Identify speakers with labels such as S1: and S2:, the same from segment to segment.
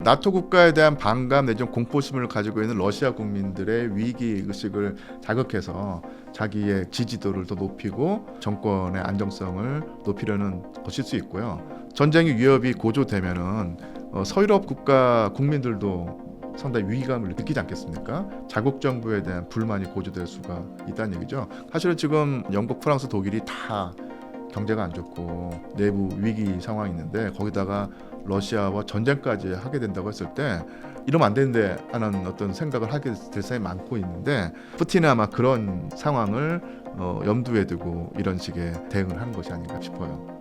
S1: 나토 국가에 대한 반감 내지는 공포심을 가지고 있는 러시아 국민들의 위기 의식을 자극해서 자기의 지지도를 더 높이고 정권의 안정성을 높이려는 것일 수 있고요. 전쟁의 위협이 고조되면은 서유럽 국가 국민들도 상당히 위기감을 느끼지 않겠습니까? 자국 정부에 대한 불만이 고조될 수가 있다는 얘기죠. 사실은 지금 영국, 프랑스, 독일이 다 경제가 안 좋고 내부 위기 상황이 있는데 거기다가 러시아와 전쟁까지 하게 된다고 했을 때 이러면 안 되는데 하는 어떤 생각을 하게 될 사람이 많고 있는데 푸틴은 아마 그런 상황을 염두에 두고 이런 식의 대응을 하는 것이 아닌가 싶어요.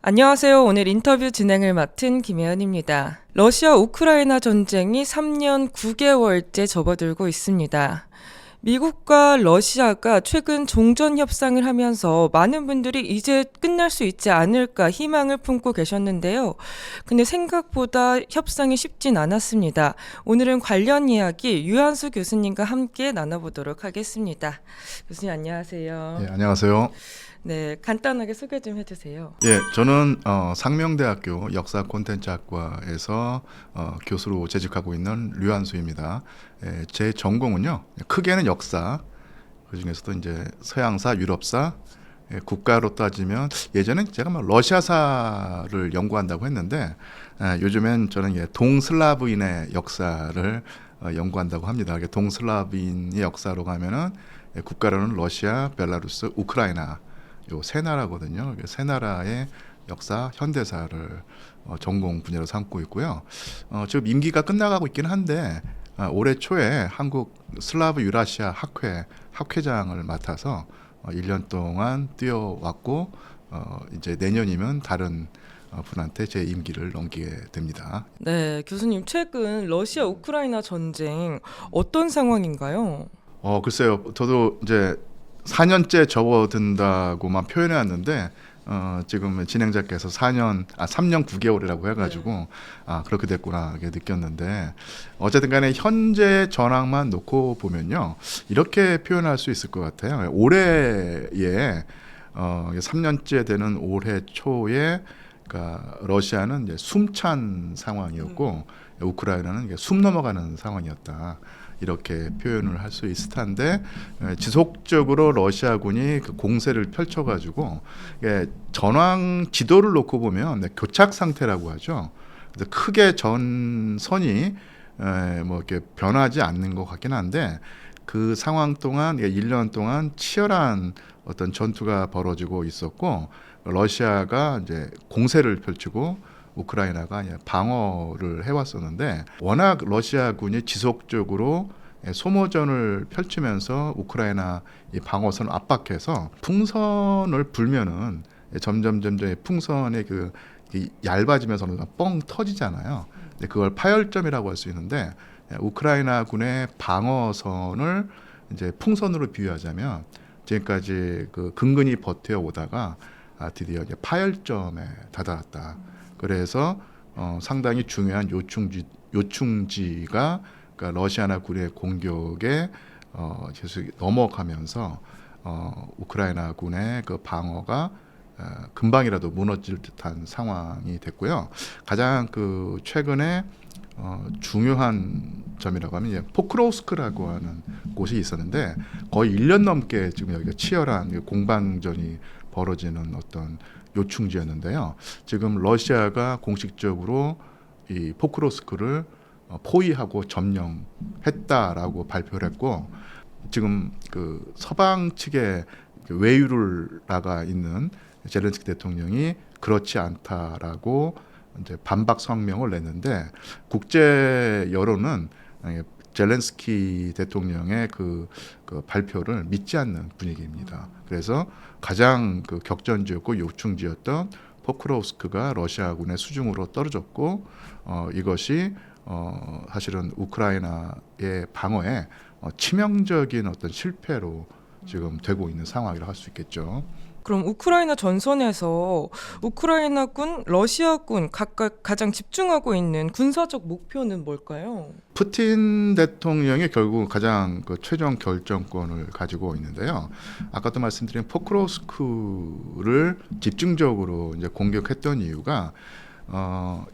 S2: 안녕하세요. 오늘 인터뷰 진행을 맡은 김혜연입니다. 러시아 우크라이나 전쟁이 3년 9개월째 접어들고 있습니다. 미국과 러시아가 최근 종전 협상을 하면서 많은 분들이 이제 끝날 수 있지 않을까 희망을 품고 계셨는데요. 근데 생각보다 협상이 쉽진 않았습니다. 오늘은 관련 이야기 유한수 교수님과 함께 나눠보도록 하겠습니다. 교수님 안녕하세요.
S1: 예, 안녕하세요.
S2: 네, 간단하게 소개 좀 해주세요.
S1: 예, 저는 상명대학교 역사 콘텐츠학과에서 교수로 재직하고 있는 류한수입니다. 예, 제 전공은요, 크게는 역사, 그 중에서도 이제 서양사, 유럽사, 국가로 따지면 예전엔 제가 뭐 러시아사를 연구한다고 했는데 요즘엔 저는 동슬라브인의 역사를 연구한다고 합니다. 동슬라브인의 역사로 가면은 국가로는 러시아, 벨라루스, 우크라이나 요 세 나라거든요. 세 나라의 역사, 현대사를 전공 분야로 삼고 있고요. 지금 임기가 끝나가고 있긴 한데 올해 초에 한국 슬라브 유라시아 학회장을 맡아서 1년 동안 뛰어왔고 이제 내년이면 다른 분한테 제 임기를 넘기게 됩니다.
S2: 네, 교수님 최근 러시아 우크라이나 전쟁 어떤 상황인가요?
S1: 글쎄요. 저도 이제 4년째 접어든다고만 표현해 왔는데 지금 진행자께서 3년 9개월이라고 해가지고 그렇게 됐구나 이렇게 느꼈는데 어쨌든 간에 현재 전황만 놓고 보면요 이렇게 표현할 수 있을 것 같아요. 올해에 3년째 되는 올해 초에 그러니까 러시아는 이제 숨찬 상황이었고 우크라이나는 이게 숨 넘어가는 상황이었다. 이렇게 표현을 할 수 있을 텐데 지속적으로 러시아군이 그 공세를 펼쳐가지고 전황 지도를 놓고 보면 교착 상태라고 하죠. 그래서 크게 전선이 뭐 이렇게 변하지 않는 것 같긴 한데 그 상황 동안 1년 동안 치열한 어떤 전투가 벌어지고 있었고 러시아가 이제 공세를 펼치고 우크라이나가 방어를 해왔었는데 워낙 러시아군이 지속적으로 소모전을 펼치면서 우크라이나 이 방어선을 압박해서 풍선을 불면은 점점 풍선의 그 얇아지면서 뻥 터지잖아요. 근데 그걸 파열점이라고 할 수 있는데 우크라이나군의 방어선을 이제 풍선으로 비유하자면 지금까지 그 근근히 버텨오다가 드디어 이제 파열점에 다다랐다. 그래서 상당히 중요한 요충지가 그러니까 러시아나 군의 공격에 계속 넘어가면서 우크라이나 군의 그 방어가 금방이라도 무너질 듯한 상황이 됐고요. 가장 그 최근에 중요한 점이라고 하면 이제 포크로우스크라고 하는 곳이 있었는데 거의 1년 넘게 지금 여기가 치열한 공방전이 벌어지는 어떤 요충지였는데요. 지금 러시아가 공식적으로 이 포크로스크를 포위하고 점령했다라고 발표를 했고 지금 그 서방 측에 외유를 나가 있는 젤렌스키 대통령이 그렇지 않다라고 이제 반박 성명을 냈는데 국제 여론은 젤렌스키 대통령의 그 발표를 믿지 않는 분위기입니다. 그래서 가장 그 격전지였고 요충지였던 포크로우스크가 러시아군의 수중으로 떨어졌고 이것이 사실은 우크라이나의 방어에 치명적인 어떤 실패로 지금 되고 있는 상황이라 할 수 있겠죠.
S2: 그럼 우크라이나 전선에서 우크라이나군, 러시아군 각각 가장 집중하고 있는 군사적 목표는 뭘까요?
S1: 푸틴 대통령이 결국 가장 그 최종 결정권을 가지고 있는데요. 아까도 말씀드린 포크로스크를 집중적으로 이제 공격했던 이유가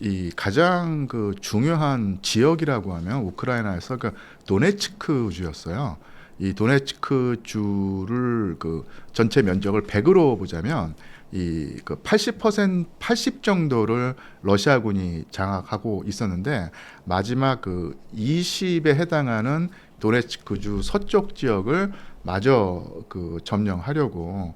S1: 이 가장 그 중요한 지역이라고 하면 우크라이나에서 그 도네츠크 주였어요. 이 도네츠크 주를 그 전체 면적을 100으로 보자면 이 그 80 정도를 러시아군이 장악하고 있었는데 마지막 그 20에 해당하는 도네츠크주 서쪽 지역을 마저 그 점령하려고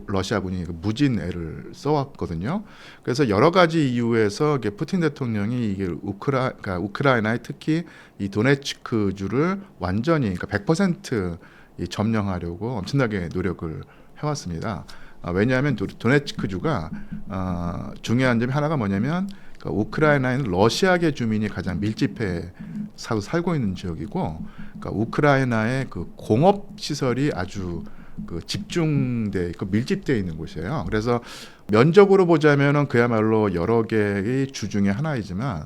S1: 러시아군이 무진애를 써왔거든요. 그래서 여러 가지 이유에서 푸틴 대통령이 이게 그러니까 우크라이나의 특히 이 도네츠크주를 완전히 그러니까 100% 점령하려고 엄청나게 노력을 해왔습니다. 왜냐하면 도네츠크주가 중요한 점이 하나가 뭐냐면 그러니까 우크라이나에는 러시아계 주민이 가장 밀집해 살고 있는 지역이고, 그러니까 우크라이나의 그 공업 시설이 아주 그 집중돼 있고 밀집되어 있는 곳이에요. 그래서 면적으로 보자면은 그야말로 여러 개의 주 중에 하나이지만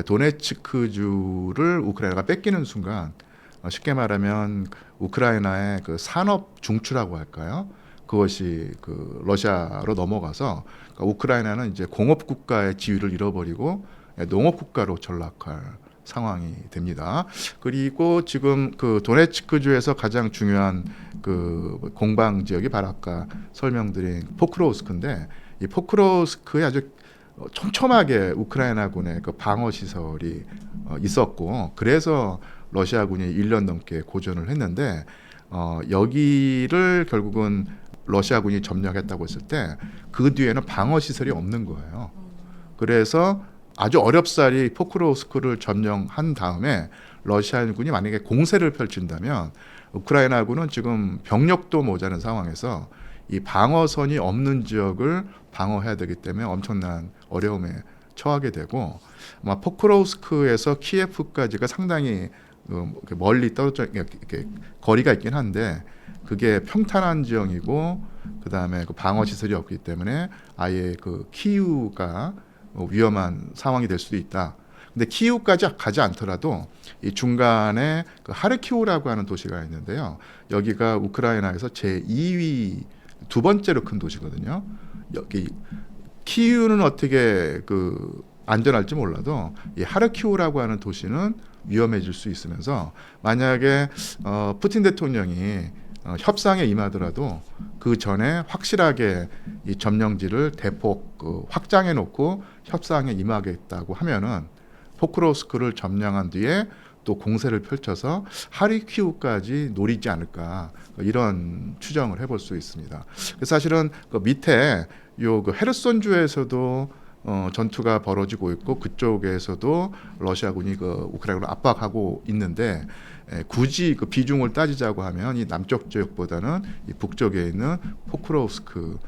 S1: 도네츠크주를 우크라이나가 뺏기는 순간 쉽게 말하면 우크라이나의 그 산업 중추라고 할까요? 그것이 그 러시아로 넘어가서 그러니까 우크라이나는 이제 공업 국가의 지위를 잃어버리고 농업 국가로 전락할 상황이 됩니다. 그리고 지금 그 도네츠크주에서 가장 중요한 그 공방 지역이 바로 아까 설명드린 포크로우스크인데, 이 포크로우스크에 아주 촘촘하게 우크라이나군의 그 방어 시설이 있었고, 그래서 러시아군이 1년 넘게 고전을 했는데 여기를 결국은 러시아군이 점령했다고 했을 때 그 뒤에는 방어 시설이 없는 거예요. 그래서 아주 어렵사리 포크로우스크를 점령한 다음에 러시아군이 만약에 공세를 펼친다면 우크라이나군은 지금 병력도 모자란 상황에서 이 방어선이 없는 지역을 방어해야 되기 때문에 엄청난 어려움에 처하게 되고, 아마 포크로우스크에서 키예프까지가 상당히 멀리 떨어져 이렇게 거리가 있긴 한데 그게 평탄한 지형이고 그다음에 그 방어 시설이 없기 때문에 아예 그 키우가 위험한 상황이 될 수도 있다. 근데 키우까지 가지 않더라도 이 중간에 그 하르키우라고 하는 도시가 있는데요. 여기가 우크라이나에서 제 2위 두 번째로 큰 도시거든요. 여기 키우는 어떻게 그 안전할지 몰라도 이 하르키우라고 하는 도시는 위험해질 수 있으면서 만약에 푸틴 대통령이 협상에 임하더라도 그 전에 확실하게 이 점령지를 대폭 확장해 놓고 협상에 임하겠다고 하면은 포크로스크를 점령한 뒤에 또 공세를 펼쳐서 하르키우까지 노리지 않을까, 이런 추정을 해볼 수 있습니다. 사실은 그 밑에 그 헤르손주에서도 전투가 벌어지고 있고 그쪽에서도 러시아군이 그 우크라이나를 압박하고 있는데 굳이 그 비중을 따지자고 하면 이 남쪽 지역보다는 이 북쪽에 있는 포크로우스크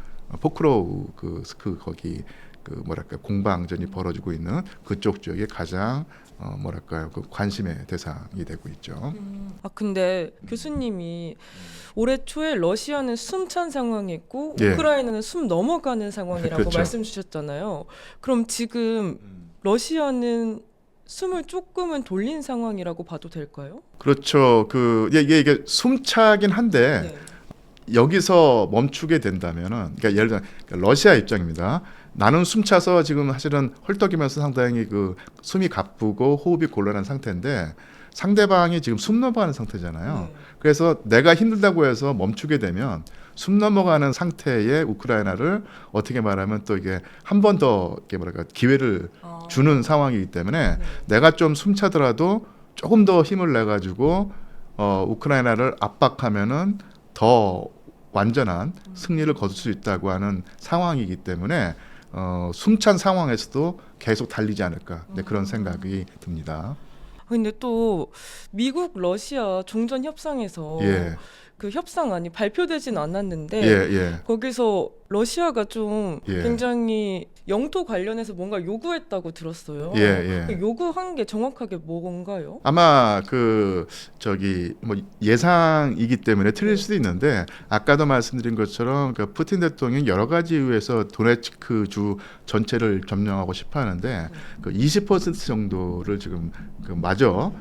S1: 거기 그 뭐랄까 공방전이 벌어지고 있는 그쪽 지역이 가장 뭐랄까요 그 관심의 대상이 되고 있죠.
S2: 근데 교수님이 올해 초에 러시아는 숨찬 상황이고
S1: 예.
S2: 우크라이나는 숨 넘어가는 상황이라고
S1: 그렇죠.
S2: 말씀 주셨잖아요. 그럼 지금 러시아는 숨을 조금은 돌린 상황이라고 봐도 될까요?
S1: 그렇죠. 이게 숨차긴 한데 여기서 멈추게 된다면은, 그러니까 예를 들어 러시아 입장입니다. 나는 숨차서 지금 사실은 헐떡이면서 상당히 그 숨이 가쁘고 호흡이 곤란한 상태인데 상대방이 지금 숨 넘어가는 상태잖아요. 그래서 내가 힘들다고 해서 멈추게 되면 숨 넘어가는 상태의 우크라이나를 어떻게 말하면 또 이게 한 번 더 기회를 주는 상황이기 때문에 내가 좀 숨차더라도 조금 더 힘을 내 가지고 우크라이나를 압박하면은 더 완전한 승리를 거둘 수 있다고 하는 상황이기 때문에 숨찬 상황에서도 계속 달리지 않을까, 그런 생각이 듭니다.
S2: 근데 또 미국 러시아 종전 협상에서
S1: 예.
S2: 그 협상안이 발표되진 않았는데
S1: 예.
S2: 거기서 러시아가 좀
S1: 예.
S2: 굉장히 영토 관련해서 뭔가 요구했다고 들었어요.
S1: 예.
S2: 그 요구한 게 정확하게 뭔가요?
S1: 아마 뭐 예상이기 때문에 틀릴 수도 있는데 아까도 말씀드린 것처럼 그 푸틴 대통령이 여러 가지 이유에서 도네츠크 주 전체를 점령하고 싶어 하는데 그 20% 정도를 지금 마저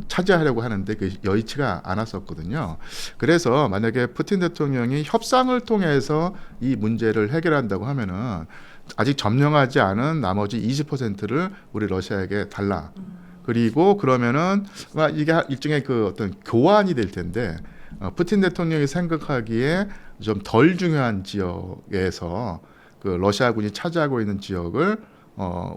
S1: 차지하려고 하는데 그 여의치가 않았었거든요. 그래서 만약에 푸틴 대통령이 협상을 통해서 이 문제를 해결한다고 하면은 아직 점령하지 않은 나머지 20%를 우리 러시아에게 달라. 그리고 그러면은 이게 일종의 어떤 교환이 될 텐데 푸틴 대통령이 생각하기에 좀 덜 중요한 지역에서 그 러시아군이 차지하고 있는 지역을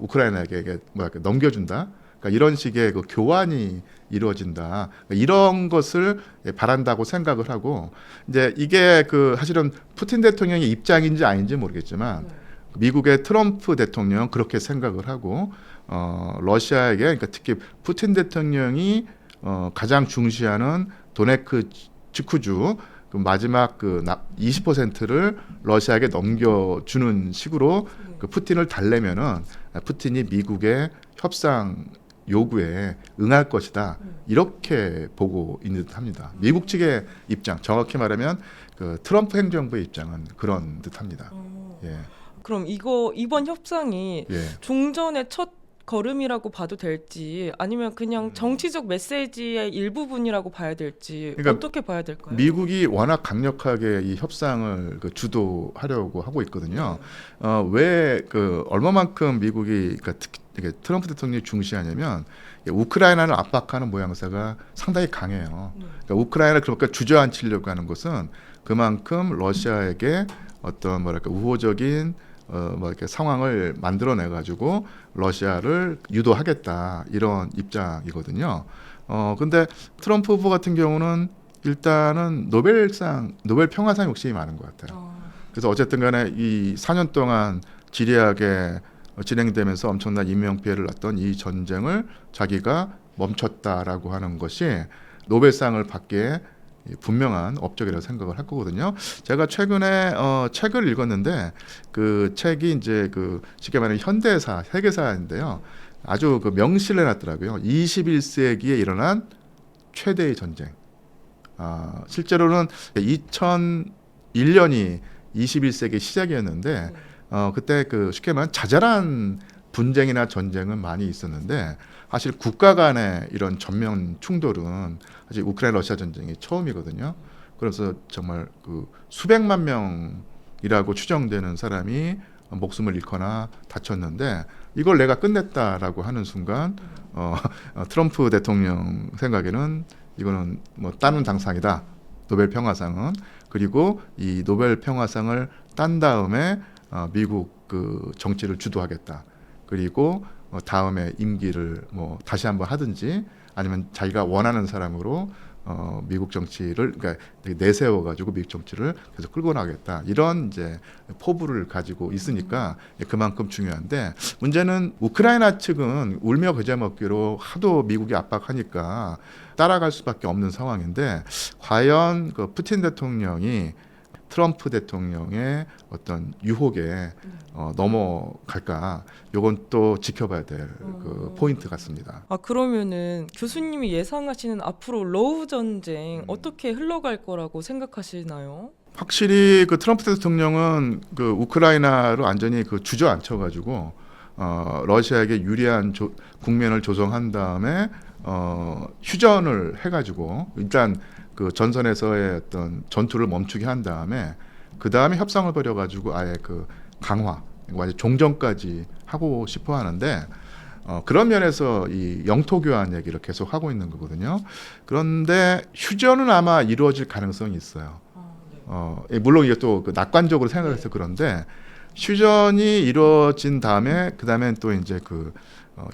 S1: 우크라이나에게 넘겨준다. 그러니까 이런 식의 그 교환이 이루어진다. 그러니까 이런 것을 바란다고 생각을 하고 이제 이게 사실은 푸틴 대통령의 입장인지 아닌지 모르겠지만 미국의 트럼프 대통령 그렇게 생각을 하고 러시아에게 그러니까 특히 푸틴 대통령이 가장 중시하는 도네츠크주 마지막 20%를 러시아에게 넘겨주는 식으로 푸틴을 달래면은 푸틴이 미국의 협상 요구에 응할 것이다 이렇게 보고 있는 듯합니다. 미국 측의 입장, 정확히 말하면 트럼프 행정부의 입장은 그런 듯합니다. 예.
S2: 그럼 이번 협상이
S1: 예.
S2: 종전의 첫 걸음이라고 봐도 될지 아니면 그냥 정치적 메시지의 일부분이라고 봐야 될지
S1: 그러니까
S2: 어떻게 봐야 될까요?
S1: 미국이 워낙 강력하게 이 협상을 주도하려고 하고 있거든요. 왜 얼마만큼 미국이 특히 트럼프 대통령이 중시하냐면 우크라이나를 압박하는 모양새가 상당히 강해요. 그러니까 우크라이나를 그러니까 주저앉히려고 하는 것은 그만큼 러시아에게 어떤 우호적인 이렇게 상황을 만들어내 가지고 러시아를 유도하겠다 이런 입장이거든요. 근데 트럼프 후보 같은 경우는 일단은 노벨 평화상 욕심이 많은 것 같아요. 그래서 어쨌든 간에 이 4년 동안 지리하게 진행되면서 엄청난 인명 피해를 났던 이 전쟁을 자기가 멈췄다라고 하는 것이 노벨상을 받기에 분명한 업적이라고 생각을 할 거거든요. 제가 최근에 책을 읽었는데 그 책이 이제 쉽게 말하면 현대사, 세계사인데요. 아주 명시를 해놨더라고요. 21세기에 일어난 최대의 전쟁. 실제로는 2001년이 21세기 시작이었는데 그때 쉽게 말하면 자잘한 분쟁이나 전쟁은 많이 있었는데 사실 국가 간의 이런 전면 충돌은 사실 우크라이나 러시아 전쟁이 처음이거든요. 그래서 정말 수백만 명이라고 추정되는 사람이 목숨을 잃거나 다쳤는데 이걸 내가 끝냈다라고 하는 순간 트럼프 대통령 생각에는 이거는 뭐 따는 당상이다. 노벨 평화상은. 그리고 이 노벨 평화상을 딴 다음에 미국 정치를 주도하겠다. 그리고 다음에 임기를 뭐 다시 한번 하든지 아니면 자기가 원하는 사람으로 미국 정치를 그러니까 내세워 가지고 미국 정치를 계속 끌고 나가겠다 이런 이제 포부를 가지고 있으니까 그만큼 중요한데 문제는 우크라이나 측은 울며 겨자 먹기로 하도 미국이 압박하니까 따라갈 수밖에 없는 상황인데 과연 푸틴 대통령이 트럼프 대통령의 어떤 유혹에 넘어갈까? 요건 또 지켜봐야 될 포인트 같습니다.
S2: 그러면은 교수님이 예상하시는 앞으로 러우 전쟁 어떻게 흘러갈 거라고 생각하시나요?
S1: 확실히 트럼프 대통령은 우크라이나를 완전히 주저앉혀가지고 러시아에게 유리한 국면을 조성한 다음에 휴전을 해가지고 일단 전선에서의 어떤 전투를 멈추게 한 다음에 그 다음에 협상을 벌여가지고 아예 강화, 완전 종전까지 하고 싶어 하는데 그런 면에서 이 영토 교환 얘기를 계속 하고 있는 거거든요. 그런데 휴전은 아마 이루어질 가능성이 있어요. 물론 이게 또 낙관적으로 생각해서 그런데 휴전이 이루어진 다음에 그 다음에 또 이제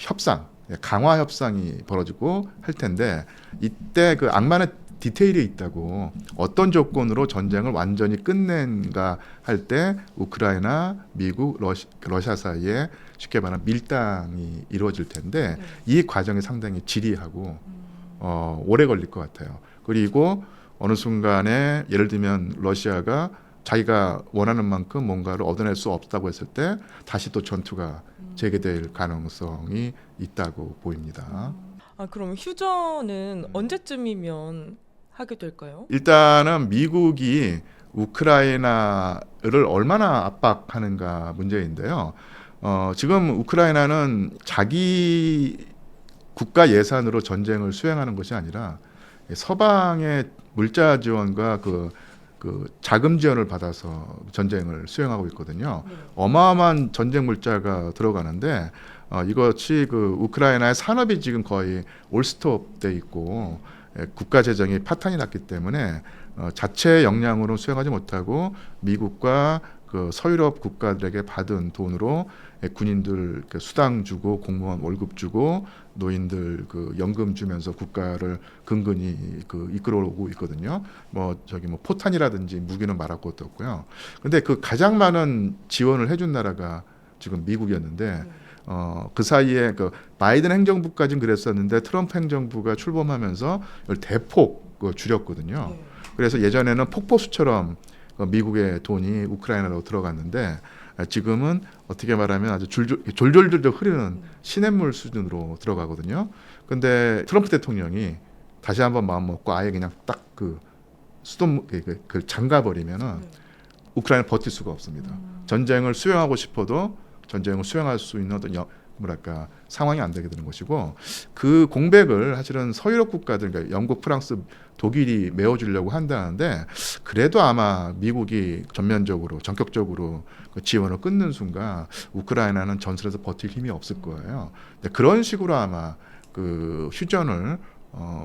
S1: 협상, 강화 협상이 벌어지고 할 텐데 이때 악마는 디테일이 있다고 어떤 조건으로 전쟁을 완전히 끝낸가 할 때 우크라이나, 미국, 러시아 사이에 쉽게 말하면 밀당이 이루어질 텐데 이 과정이 상당히 지리하고 오래 걸릴 것 같아요. 그리고 어느 순간에 예를 들면 러시아가 자기가 원하는 만큼 뭔가를 얻어낼 수 없다고 했을 때 다시 또 전투가 재개될 가능성이 있다고 보입니다.
S2: 그럼 휴전은 언제쯤이면 하게 될까요?
S1: 일단은 미국이 우크라이나를 얼마나 압박하는가 문제인데요. 지금 우크라이나는 자기 국가 예산으로 전쟁을 수행하는 것이 아니라 서방의 물자 지원과 그 자금 지원을 받아서 전쟁을 수행하고 있거든요. 어마어마한 전쟁 물자가 들어가는데 이것이 그 우크라이나의 산업이 지금 거의 올스톱돼 있고 국가 재정이 파탄이 났기 때문에 자체 역량으로 수행하지 못하고 미국과 그 서유럽 국가들에게 받은 돈으로 군인들 수당 주고 공무원 월급 주고 노인들 그 연금 주면서 국가를 근근히 그 이끌어오고 있거든요. 뭐 포탄이라든지 무기는 말할 것도 없고요. 근데 그 가장 많은 지원을 해준 나라가 지금 미국이었는데 그 사이에 그 바이든 행정부까지는 그랬었는데 트럼프 행정부가 출범하면서 이걸 대폭 줄였거든요. 그래서 예전에는 폭포수처럼 미국의 돈이 우크라이나로 들어갔는데 지금은 어떻게 말하면 아주 졸졸졸 흐르는 시냇물 수준으로 들어가거든요. 근데 트럼프 대통령이 다시 한번 마음 먹고 아예 그냥 딱 그 수도 그 잠가버리면은 우크라이나 버틸 수가 없습니다. 전쟁을 수행하고 싶어도 전쟁을 수행할 수 있는 어떤 뭐랄까 상황이 안 되게 되는 것이고 그 공백을 사실은 서유럽 국가들 그러니까 영국, 프랑스, 독일이 메워주려고 한다는데 그래도 아마 미국이 전면적으로 전격적으로 그 지원을 끊는 순간 우크라이나는 전선에서 버틸 힘이 없을 거예요. 그런 식으로 아마 그 휴전을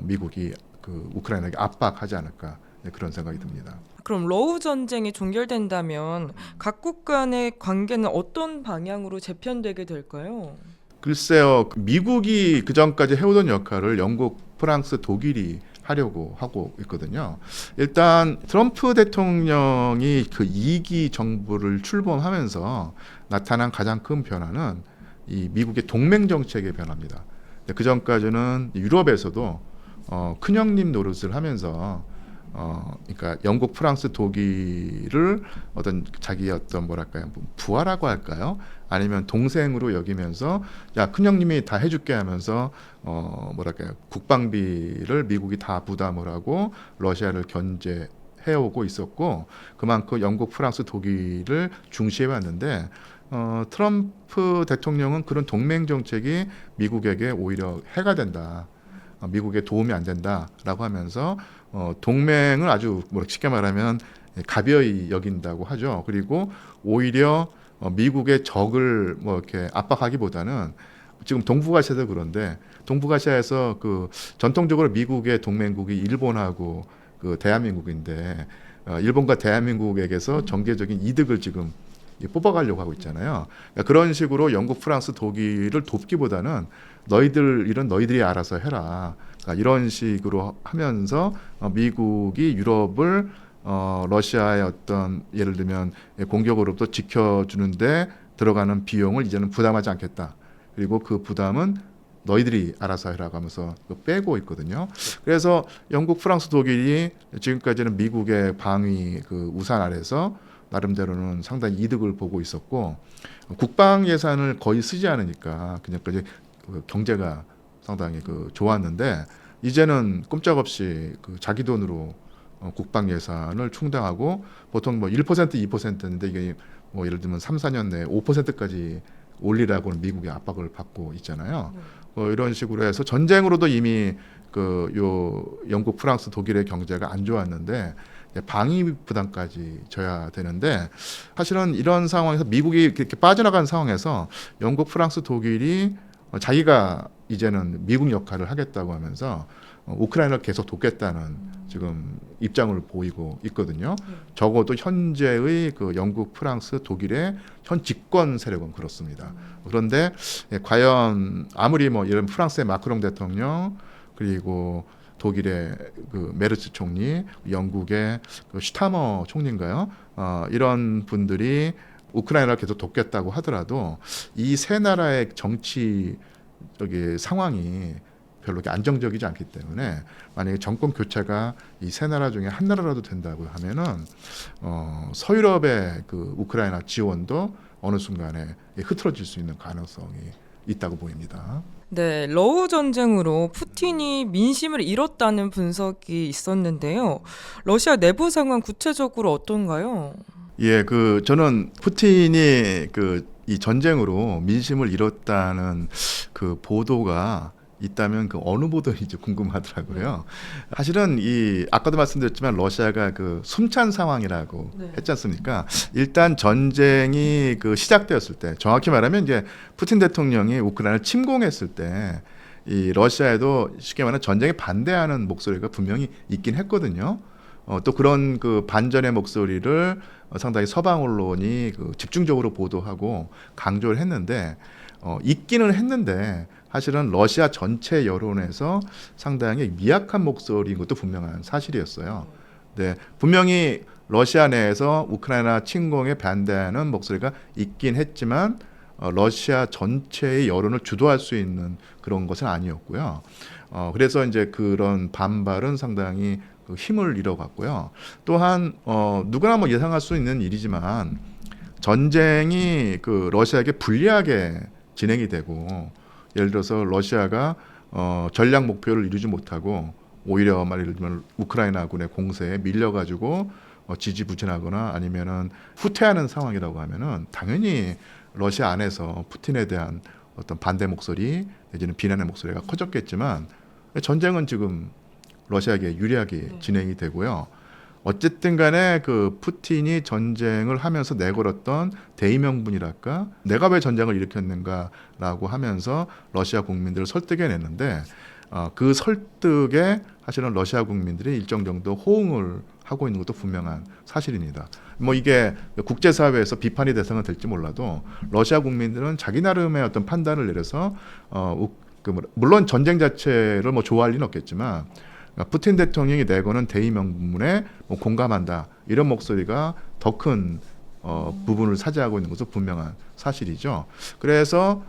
S1: 미국이 그 우크라이나에게 압박하지 않을까 그런 생각이 듭니다.
S2: 그럼 러우 전쟁이 종결된다면 각국 간의 관계는 어떤 방향으로 재편되게 될까요?
S1: 글쎄요, 미국이 그 전까지 해오던 역할을 영국, 프랑스, 독일이 하려고 하고 있거든요. 일단 트럼프 대통령이 그 2기 정부를 출범하면서 나타난 가장 큰 변화는 이 미국의 동맹 정책의 변화입니다. 그 전까지는 유럽에서도 큰형님 노릇을 하면서 그러니까 영국, 프랑스, 독일을 어떤 자기 어떤 뭐랄까요 부하라고 할까요? 아니면 동생으로 여기면서 야 큰형님이 다 해줄게 하면서 뭐랄까요 국방비를 미국이 다 부담을 하고 러시아를 견제해오고 있었고 그만큼 영국, 프랑스, 독일을 중시해왔는데 트럼프 대통령은 그런 동맹 정책이 미국에게 오히려 해가 된다. 미국에 도움이 안 된다라고 하면서 동맹을 아주 쉽게 말하면 가벼이 여긴다고 하죠. 그리고 오히려 미국의 적을 뭐 이렇게 압박하기보다는 지금 동북아시아도 그런데 동북아시아에서 그 전통적으로 미국의 동맹국이 일본하고 그 대한민국인데 일본과 대한민국에게서 정계적인 이득을 지금 뽑아가려고 하고 있잖아요. 그러니까 그런 식으로 영국, 프랑스, 독일을 돕기보다는 너희들 일은 너희들이 알아서 해라. 그러니까 이런 식으로 하면서 미국이 유럽을 러시아의 어떤 예를 들면 공격으로부터 지켜주는데 들어가는 비용을 이제는 부담하지 않겠다. 그리고 그 부담은 너희들이 알아서 해라고 하면서 빼고 있거든요. 그래서 영국, 프랑스, 독일이 지금까지는 미국의 방위 그 우산 아래서 나름대로는 상당히 이득을 보고 있었고 국방 예산을 거의 쓰지 않으니까 그냥까지 경제가 상당히 그 좋았는데 이제는 꼼짝없이 그 자기 돈으로 국방 예산을 충당하고 보통 뭐 1% 2%인데 이게 뭐 예를 들면 3, 4년 내에 5%까지 올리라고는 미국의 압박을 받고 있잖아요. 이런 식으로 해서 전쟁으로도 이미 그 요 영국, 프랑스, 독일의 경제가 안 좋았는데 방위 부담까지 져야 되는데 사실은 이런 상황에서 미국이 이렇게 빠져나간 상황에서 영국, 프랑스, 독일이 자기가 이제는 미국 역할을 하겠다고 하면서 우크라이나를 계속 돕겠다는 지금 입장을 보이고 있거든요. 적어도 현재의 그 영국, 프랑스, 독일의 현 집권 세력은 그렇습니다. 그런데 과연 아무리 뭐 이런 프랑스의 마크롱 대통령 그리고 독일의 그 메르츠 총리, 영국의 그 슈타머 총리인가요? 이런 분들이 우크라이나를 계속 돕겠다고 하더라도 이 세 나라의 정치 상황이 별로 이렇게 안정적이지 않기 때문에 만약에 정권 교체가 이 세 나라 중에 한 나라라도 된다고 하면은 서유럽의 그 우크라이나 지원도 어느 순간에 흐트러질 수 있는 가능성이 있다고 보입니다.
S2: 네, 러우 전쟁으로 푸틴이 민심을 잃었다는 분석이 있었는데요. 러시아 내부 상황 구체적으로 어떤가요?
S1: 예, 그 저는 푸틴이 그 이 전쟁으로 민심을 잃었다는 그 보도가 있다면 그 어느 보도인지 궁금하더라고요. 사실은 이 아까도 말씀드렸지만 러시아가 그 숨찬 상황이라고
S2: 네.
S1: 했지 않습니까? 일단 전쟁이 그 시작되었을 때, 정확히 말하면 이제 푸틴 대통령이 우크라이나를 침공했을 때 이 러시아에도 쉽게 말하면 전쟁에 반대하는 목소리가 분명히 있긴 했거든요. 또 그런 그 반전의 목소리를 상당히 서방 언론이 그 집중적으로 보도하고 강조를 했는데 있기는 했는데 사실은 러시아 전체 여론에서 상당히 미약한 목소리인 것도 분명한 사실이었어요. 네, 분명히 러시아 내에서 우크라이나 침공에 반대하는 목소리가 있긴 했지만 러시아 전체의 여론을 주도할 수 있는 그런 것은 아니었고요. 그래서 이제 그런 반발은 상당히 그 힘을 잃어갔고요. 또한 누구나 뭐 예상할 수 있는 일이지만 전쟁이 그 러시아에게 불리하게 진행이 되고 예를 들어서 러시아가 전략 목표를 이루지 못하고 오히려 예를 들면 우크라이나군의 공세에 밀려가지고 지지부진하거나 아니면은 후퇴하는 상황이라고 하면은 당연히 러시아 안에서 푸틴에 대한 어떤 반대 목소리 내지는 비난의 목소리가 커졌겠지만 전쟁은 지금 러시아에게 유리하게 진행이 되고요. 어쨌든 간에 그 푸틴이 전쟁을 하면서 내걸었던 대의명분이랄까 내가 왜 전쟁을 일으켰는가라고 하면서 러시아 국민들을 설득해냈는데 그 설득에 사실은 러시아 국민들이 일정 정도 호응을 하고 있는 것도 분명한 사실입니다. 뭐 이게 국제사회에서 비판의 대상은 될지 몰라도 러시아 국민들은 자기 나름의 어떤 판단을 내려서 물론 전쟁 자체를 뭐 좋아할 리는 없겠지만 푸틴 대통령이 내거는 대의명분에 뭐 공감한다 이런 목소리가 더 큰 부분을 차지하고 있는 것은 분명한 사실이죠. 그래서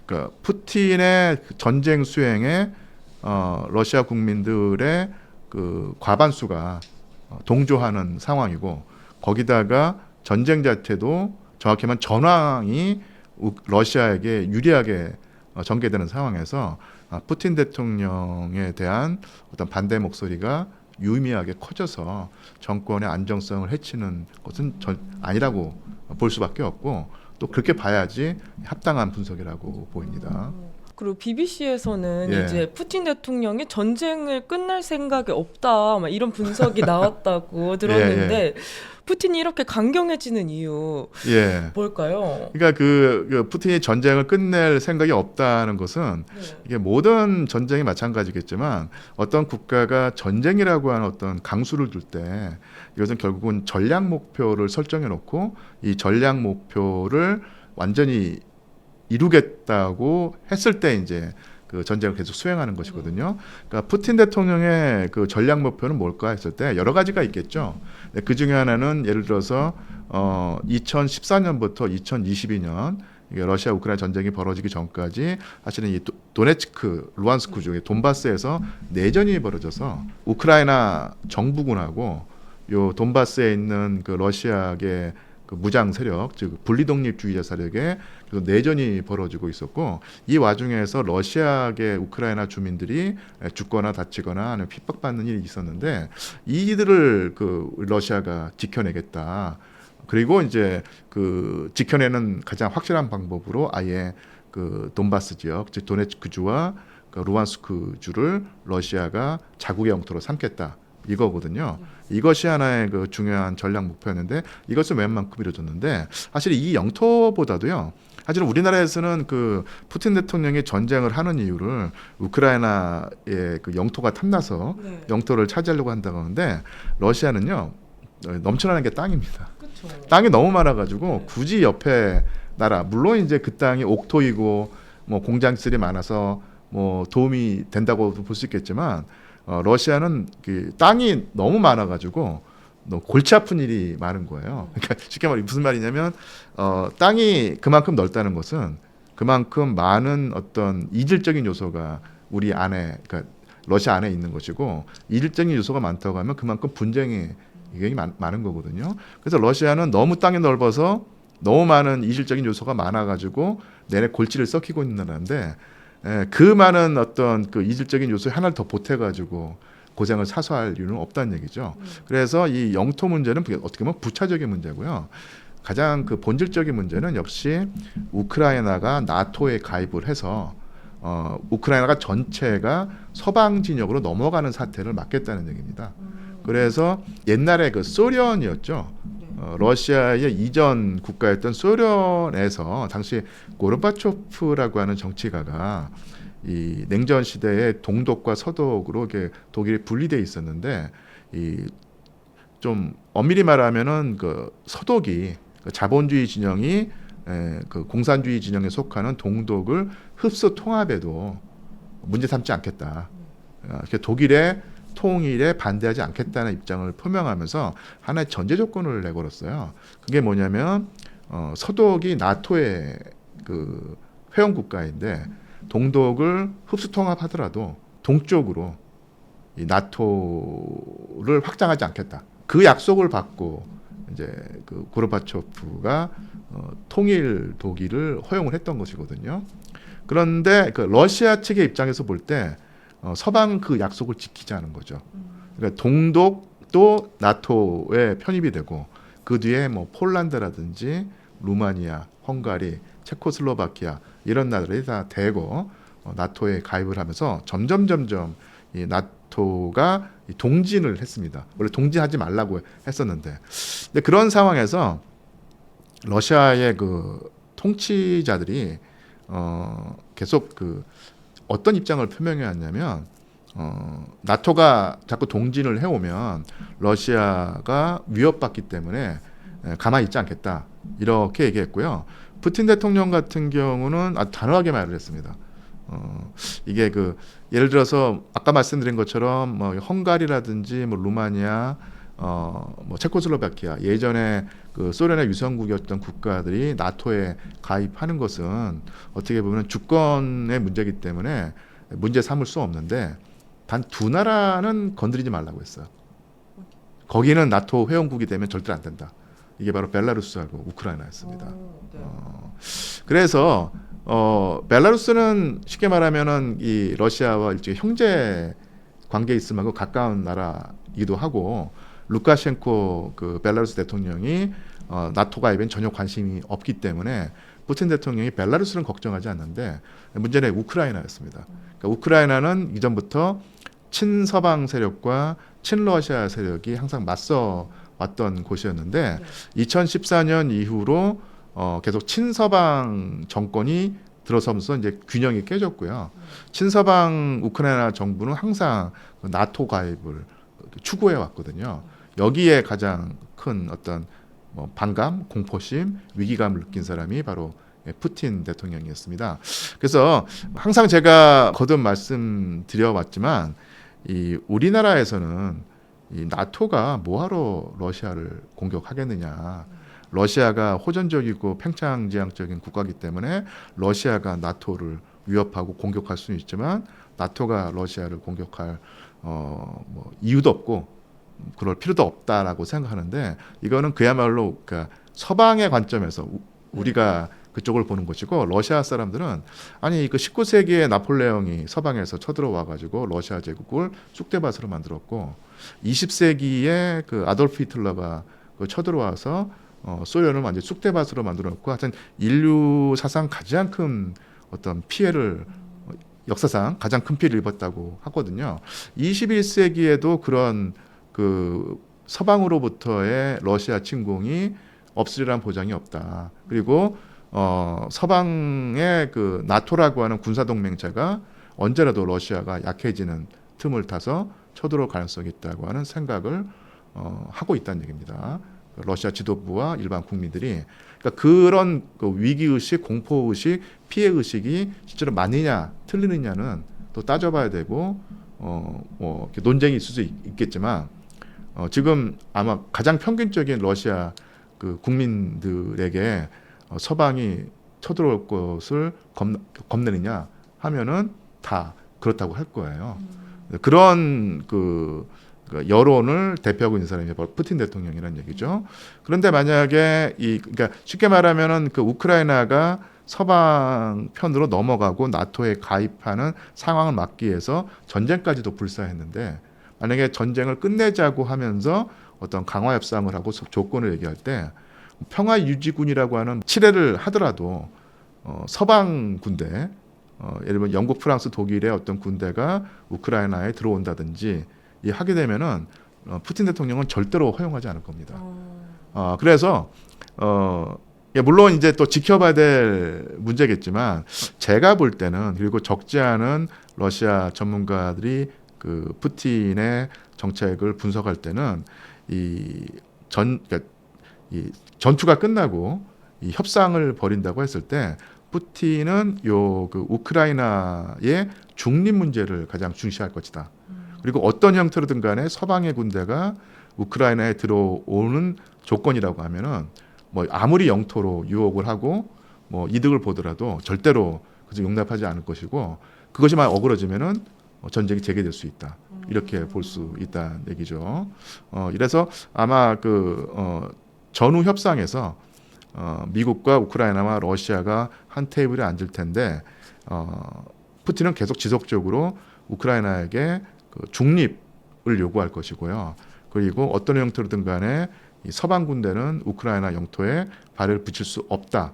S1: 그 푸틴의 전쟁 수행에 러시아 국민들의 그 과반수가 동조하는 상황이고 거기다가 전쟁 자체도 정확히 말하면 전황이 러시아에게 유리하게 전개되는 상황에서 푸틴 대통령에 대한 어떤 반대 목소리가 유의미하게 커져서 정권의 안정성을 해치는 것은 아니라고 볼 수밖에 없고 또 그렇게 봐야지 합당한 분석이라고 보입니다.
S2: 그리고 BBC에서는
S1: 예.
S2: 이제 푸틴 대통령이 전쟁을 끝낼 생각이 없다, 막 이런 분석이 나왔다고 들었는데 푸틴이 이렇게 강경해지는 이유
S1: 예.
S2: 뭘까요?
S1: 그러니까 그 푸틴이 전쟁을 끝낼 생각이 없다는 것은 이게 모든 전쟁이 마찬가지겠지만 어떤 국가가 전쟁이라고 하는 어떤 강수를 둘 때 이것은 결국은 전략 목표를 설정해 놓고 이 전략 목표를 완전히 이루겠다고 했을 때 이제 그 전쟁을 계속 수행하는 것이거든요. 그러니까 푸틴 대통령의 그 전략 목표는 뭘까 했을 때 여러 가지가 있겠죠. 그 중에 하나는 예를 들어서 2014년부터 2022년 이게 러시아 우크라이나 전쟁이 벌어지기 전까지 사실은 이 도네츠크, 루안스크 쪽의 돈바스에서 내전이 벌어져서 우크라이나 정부군하고 요 돈바스에 있는 그 러시아계 그 무장 세력, 즉 분리독립주의자 세력의 그 내전이 벌어지고 있었고 이 와중에서 러시아계 우크라이나 주민들이 죽거나 다치거나 아니면 핍박받는 일이 있었는데 이들을 그 러시아가 지켜내겠다. 그리고 이제 그 지켜내는 가장 확실한 방법으로 아예 그 돈바스 지역, 즉 도네츠크주와 그 루안스크주를 러시아가 자국의 영토로 삼겠다. 이거거든요. 이것이 하나의 그 중요한 전략 목표였는데 이것을 웬만큼 이루어졌는데 사실 이 영토보다도요. 사실은 우리나라에서는 그 푸틴 대통령이 전쟁을 하는 이유를 우크라이나의 그 영토가 탐나서 영토를 차지하려고 한다고 하는데 러시아는요 넘쳐나는 게 땅입니다.
S2: 그쵸.
S1: 땅이 너무 많아가지고 굳이 옆에 나라 물론 이제 그 땅이 옥토이고 뭐 공장들이 많아서 뭐 도움이 된다고 볼 수 있겠지만 러시아는 그 땅이 너무 많아가지고 골치 아픈 일이 많은 거예요. 그러니까 쉽게 말해 무슨 말이냐면 땅이 그만큼 넓다는 것은 그만큼 많은 어떤 이질적인 요소가 우리 안에, 그러니까 러시아 안에 있는 것이고, 이질적인 요소가 많다고 하면 그만큼 분쟁이 굉장히 많은 거거든요. 그래서 러시아는 너무 땅이 넓어서 너무 많은 이질적인 요소가 많아가지고 내내 골치를 썩히고 있는 나라인데, 그 많은 어떤 그 이질적인 요소에 하나를 더 보태가지고 고생을 사소할 이유는 없다는 얘기죠. 그래서 이 영토 문제는 어떻게 보면 부차적인 문제고요. 가장 그 본질적인 문제는 역시 우크라이나가 나토에 가입을 해서 우크라이나가 전체가 서방 진영으로 넘어가는 사태를 막겠다는 얘기입니다. 그래서 옛날에 그 소련이었죠. 러시아의 이전 국가였던 소련에서 당시 고르바초프라고 하는 정치가가 이 냉전 시대에 동독과 서독으로 이렇게 독일이 분리돼 있었는데, 이 좀 엄밀히 말하면은 그 서독이 그 자본주의 진영이 그 공산주의 진영에 속하는 동독을 흡수 통합해도 문제 삼지 않겠다. 독일의 통일에 반대하지 않겠다는 입장을 표명하면서 하나의 전제 조건을 내걸었어요. 그게 뭐냐면 서독이 나토의 그 회원 국가인데 동독을 흡수 통합하더라도 동쪽으로 이 나토를 확장하지 않겠다. 그 약속을 받고 이제 그 고르바초프가 통일 독일을 허용을 했던 것이거든요. 그런데 그 러시아 측의 입장에서 볼 때 서방은 그 약속을 지키지 않은 거죠. 그러니까 동독도 나토에 편입이 되고 그 뒤에 뭐 폴란드라든지 루마니아, 헝가리, 체코슬로바키아 이런 나라들이 다 대거 나토에 가입을 하면서 점점 이 나토가 동진을 했습니다. 원래 동진하지 말라고 했었는데, 근데 그런 상황에서 러시아의 그 통치자들이 계속 그 어떤 입장을 표명해 왔냐면 나토가 자꾸 동진을 해오면 러시아가 위협받기 때문에 가만히 있지 않겠다 이렇게 얘기했고요. 푸틴 대통령 같은 경우는 아주 단호하게 말을 했습니다. 이게 그 예를 들어서 아까 말씀드린 것처럼 뭐 헝가리라든지 뭐 루마니아, 뭐 체코슬로바키아 예전에 그 소련의 유성국이었던 국가들이 나토에 가입하는 것은 어떻게 보면 주권의 문제이기 때문에 문제 삼을 수 없는데 단 두 나라는 건드리지 말라고 했어요. 거기는 나토 회원국이 되면 절대 안 된다. 이게 바로 벨라루스하고 우크라이나였습니다. 그래서 벨라루스는 쉽게 말하면은 이 러시아와 일종의 형제 관계에 있을 만큼 가까운 나라이기도 하고, 루카셴코 그 벨라루스 대통령이 나토 가입엔 전혀 관심이 없기 때문에 푸틴 대통령이 벨라루스는 걱정하지 않는데 문제는 우크라이나였습니다. 그러니까 우크라이나는 이전부터 친서방 세력과 친러시아 세력이 항상 맞서 왔던 곳이었는데 2014년 이후로 계속 친서방 정권이 들어서면서 이제 균형이 깨졌고요. 친서방 우크라이나 정부는 항상 나토 가입을 추구해 왔거든요. 여기에 가장 큰 어떤 뭐 반감, 공포심, 위기감을 느낀 사람이 바로 푸틴 대통령이었습니다. 그래서 항상 제가 거듭 말씀드려왔지만 이 우리나라에서는 이 나토가 뭐하러 러시아를 공격하겠느냐. 러시아가 호전적이고 팽창지향적인 국가이기 때문에 러시아가 나토를 위협하고 공격할 수는 있지만 나토가 러시아를 공격할 뭐 이유도 없고 그럴 필요도 없다라고 생각하는데, 이거는 그야말로 그러니까 서방의 관점에서 우리가 그쪽을 보는 것이고, 러시아 사람들은 아니 그 19세기에 나폴레옹이 서방에서 쳐들어와 가지고 러시아 제국을 쑥대밭으로 만들었고 20세기에 그 아돌프 히틀러가 그 쳐들어와서 소련을 완전 쑥대밭으로 만들어놓고 하여튼 인류 사상 가장 큰 어떤 피해를 역사상 가장 큰 피해를 입었다고 하거든요. 21세기에도 그런 그 서방으로부터의 러시아 침공이 없으리란 보장이 없다. 그리고 서방의 그 나토라고 하는 군사동맹체가 언제라도 러시아가 약해지는 틈을 타서 쳐들어올 가능성이 있다고 하는 생각을 하고 있다는 얘기입니다. 러시아 지도부와 일반 국민들이 그러니까 그런 그 위기의식, 공포의식, 피해의식이 실제로 맞느냐 틀리느냐는 또 따져봐야 되고 뭐 이렇게 논쟁이 있을 수 있겠지만 지금 아마 가장 평균적인 러시아 그 국민들에게 서방이 쳐들어올 것을 겁내느냐 하면은 다 그렇다고 할 거예요. 그런 그 여론을 대표하고 있는 사람이 바로 푸틴 대통령이라는 얘기죠. 그런데 만약에 그러니까 쉽게 말하면은 그 우크라이나가 서방 편으로 넘어가고 나토에 가입하는 상황을 막기 위해서 전쟁까지도 불사했는데, 만약에 전쟁을 끝내자고 하면서 어떤 강화 협상을 하고 조건을 얘기할 때 평화 유지군이라고 하는 칠해를 하더라도 서방 군대, 예를 들면 영국, 프랑스, 독일의 어떤 군대가 우크라이나에 들어온다든지 하게 되면은 푸틴 대통령은 절대로 허용하지 않을 겁니다. 그래서 물론 이제 또 지켜봐야 될 문제겠지만, 제가 볼 때는, 그리고 적지 않은 러시아 전문가들이 그 푸틴의 정책을 분석할 때는 그러니까 이 전투가 끝나고 이 협상을 벌인다고 했을 때 푸틴은 그 우크라이나의 중립 문제를 가장 중시할 것이다. 그리고 어떤 형태로든 간에 서방의 군대가 우크라이나에 들어오는 조건이라고 하면은 뭐 아무리 영토로 유혹을 하고 뭐 이득을 보더라도 절대로 그것을 용납하지 않을 것이고, 그것이 만약 어그러지면은 전쟁이 재개될 수 있다. 이렇게 볼 수 있다는 얘기죠. 이래서 아마 전후 협상에서 미국과 우크라이나와 러시아가 한 테이블에 앉을 텐데, 푸틴은 계속 지속적으로 우크라이나에게 그 중립을 요구할 것이고요. 그리고 어떤 형태로든 간에 이 서방 군대는 우크라이나 영토에 발을 붙일 수 없다.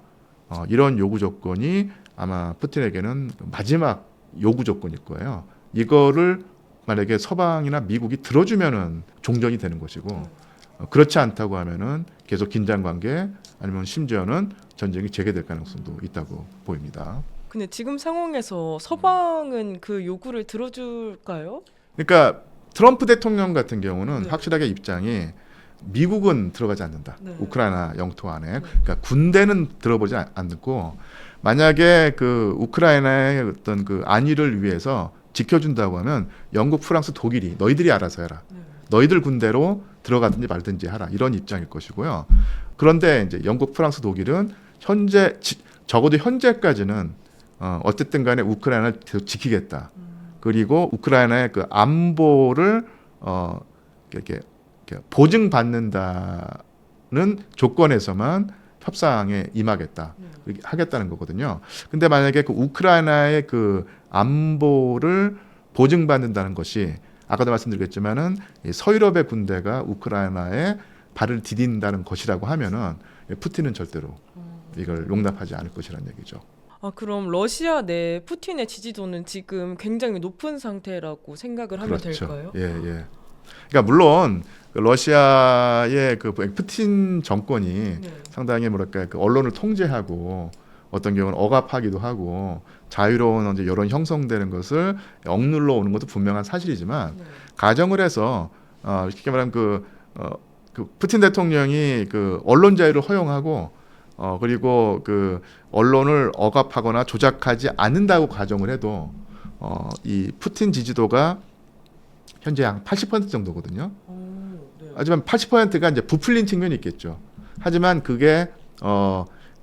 S1: 이런 요구 조건이 아마 푸틴에게는 마지막 요구 조건일 거예요. 이거를 만약에 서방이나 미국이 들어주면은 종전이 되는 것이고, 그렇지 않다고 하면은 계속 긴장 관계, 아니면 심지어는 전쟁이 재개될 가능성도 있다고 보입니다.
S2: 근데 지금 상황에서 서방은 그 요구를 들어줄까요?
S1: 그러니까 트럼프 대통령 같은 경우는
S2: 네.
S1: 확실하게 입장이, 미국은 들어가지 않는다.
S2: 네.
S1: 우크라이나 영토 안에. 그러니까 군대는 들어보지 않고, 만약에 그 우크라이나의 어떤 그 안위를 위해서 지켜준다고 하면 영국, 프랑스, 독일이 너희들이 알아서 해라. 너희들 군대로 들어가든지 말든지 하라. 이런 입장일 것이고요. 그런데 이제 영국, 프랑스, 독일은 적어도 현재까지는 어쨌든 간에 우크라이나를 지키겠다. 그리고 우크라이나의 그 안보를 이렇게 보증받는다는 조건에서만 협상에 임하겠다, 이렇게 하겠다는 거거든요. 근데 만약에 그 우크라이나의 그 안보를 보증받는다는 것이, 아까도 말씀드렸지만은 서유럽의 군대가 우크라이나에 발을 디딘다는 것이라고 하면은 푸틴은 절대로 이걸 용납하지 않을 것이라는 얘기죠.
S2: 그럼 러시아 내 푸틴의 지지도는 지금 굉장히 높은 상태라고 생각을 하면
S1: 그렇죠.
S2: 될까요?
S1: 예, 예. 그러니까 물론 러시아의 그 푸틴 정권이 상당히 뭐랄까 그 언론을 통제하고 어떤 경우는 억압하기도 하고 자유로운 이제 여론 형성되는 것을 억눌러 오는 것도 분명한 사실이지만, 가정을 해서 쉽게 말하면 그 푸틴 대통령이 그 언론 자유를 허용하고 그리고 그 언론을 억압하거나 조작하지 않는다고 가정을 해도 이 푸틴 지지도가 현재 한 80% 정도거든요. 하지만 80%가 이제 부풀린 측면이 있겠죠. 하지만 그게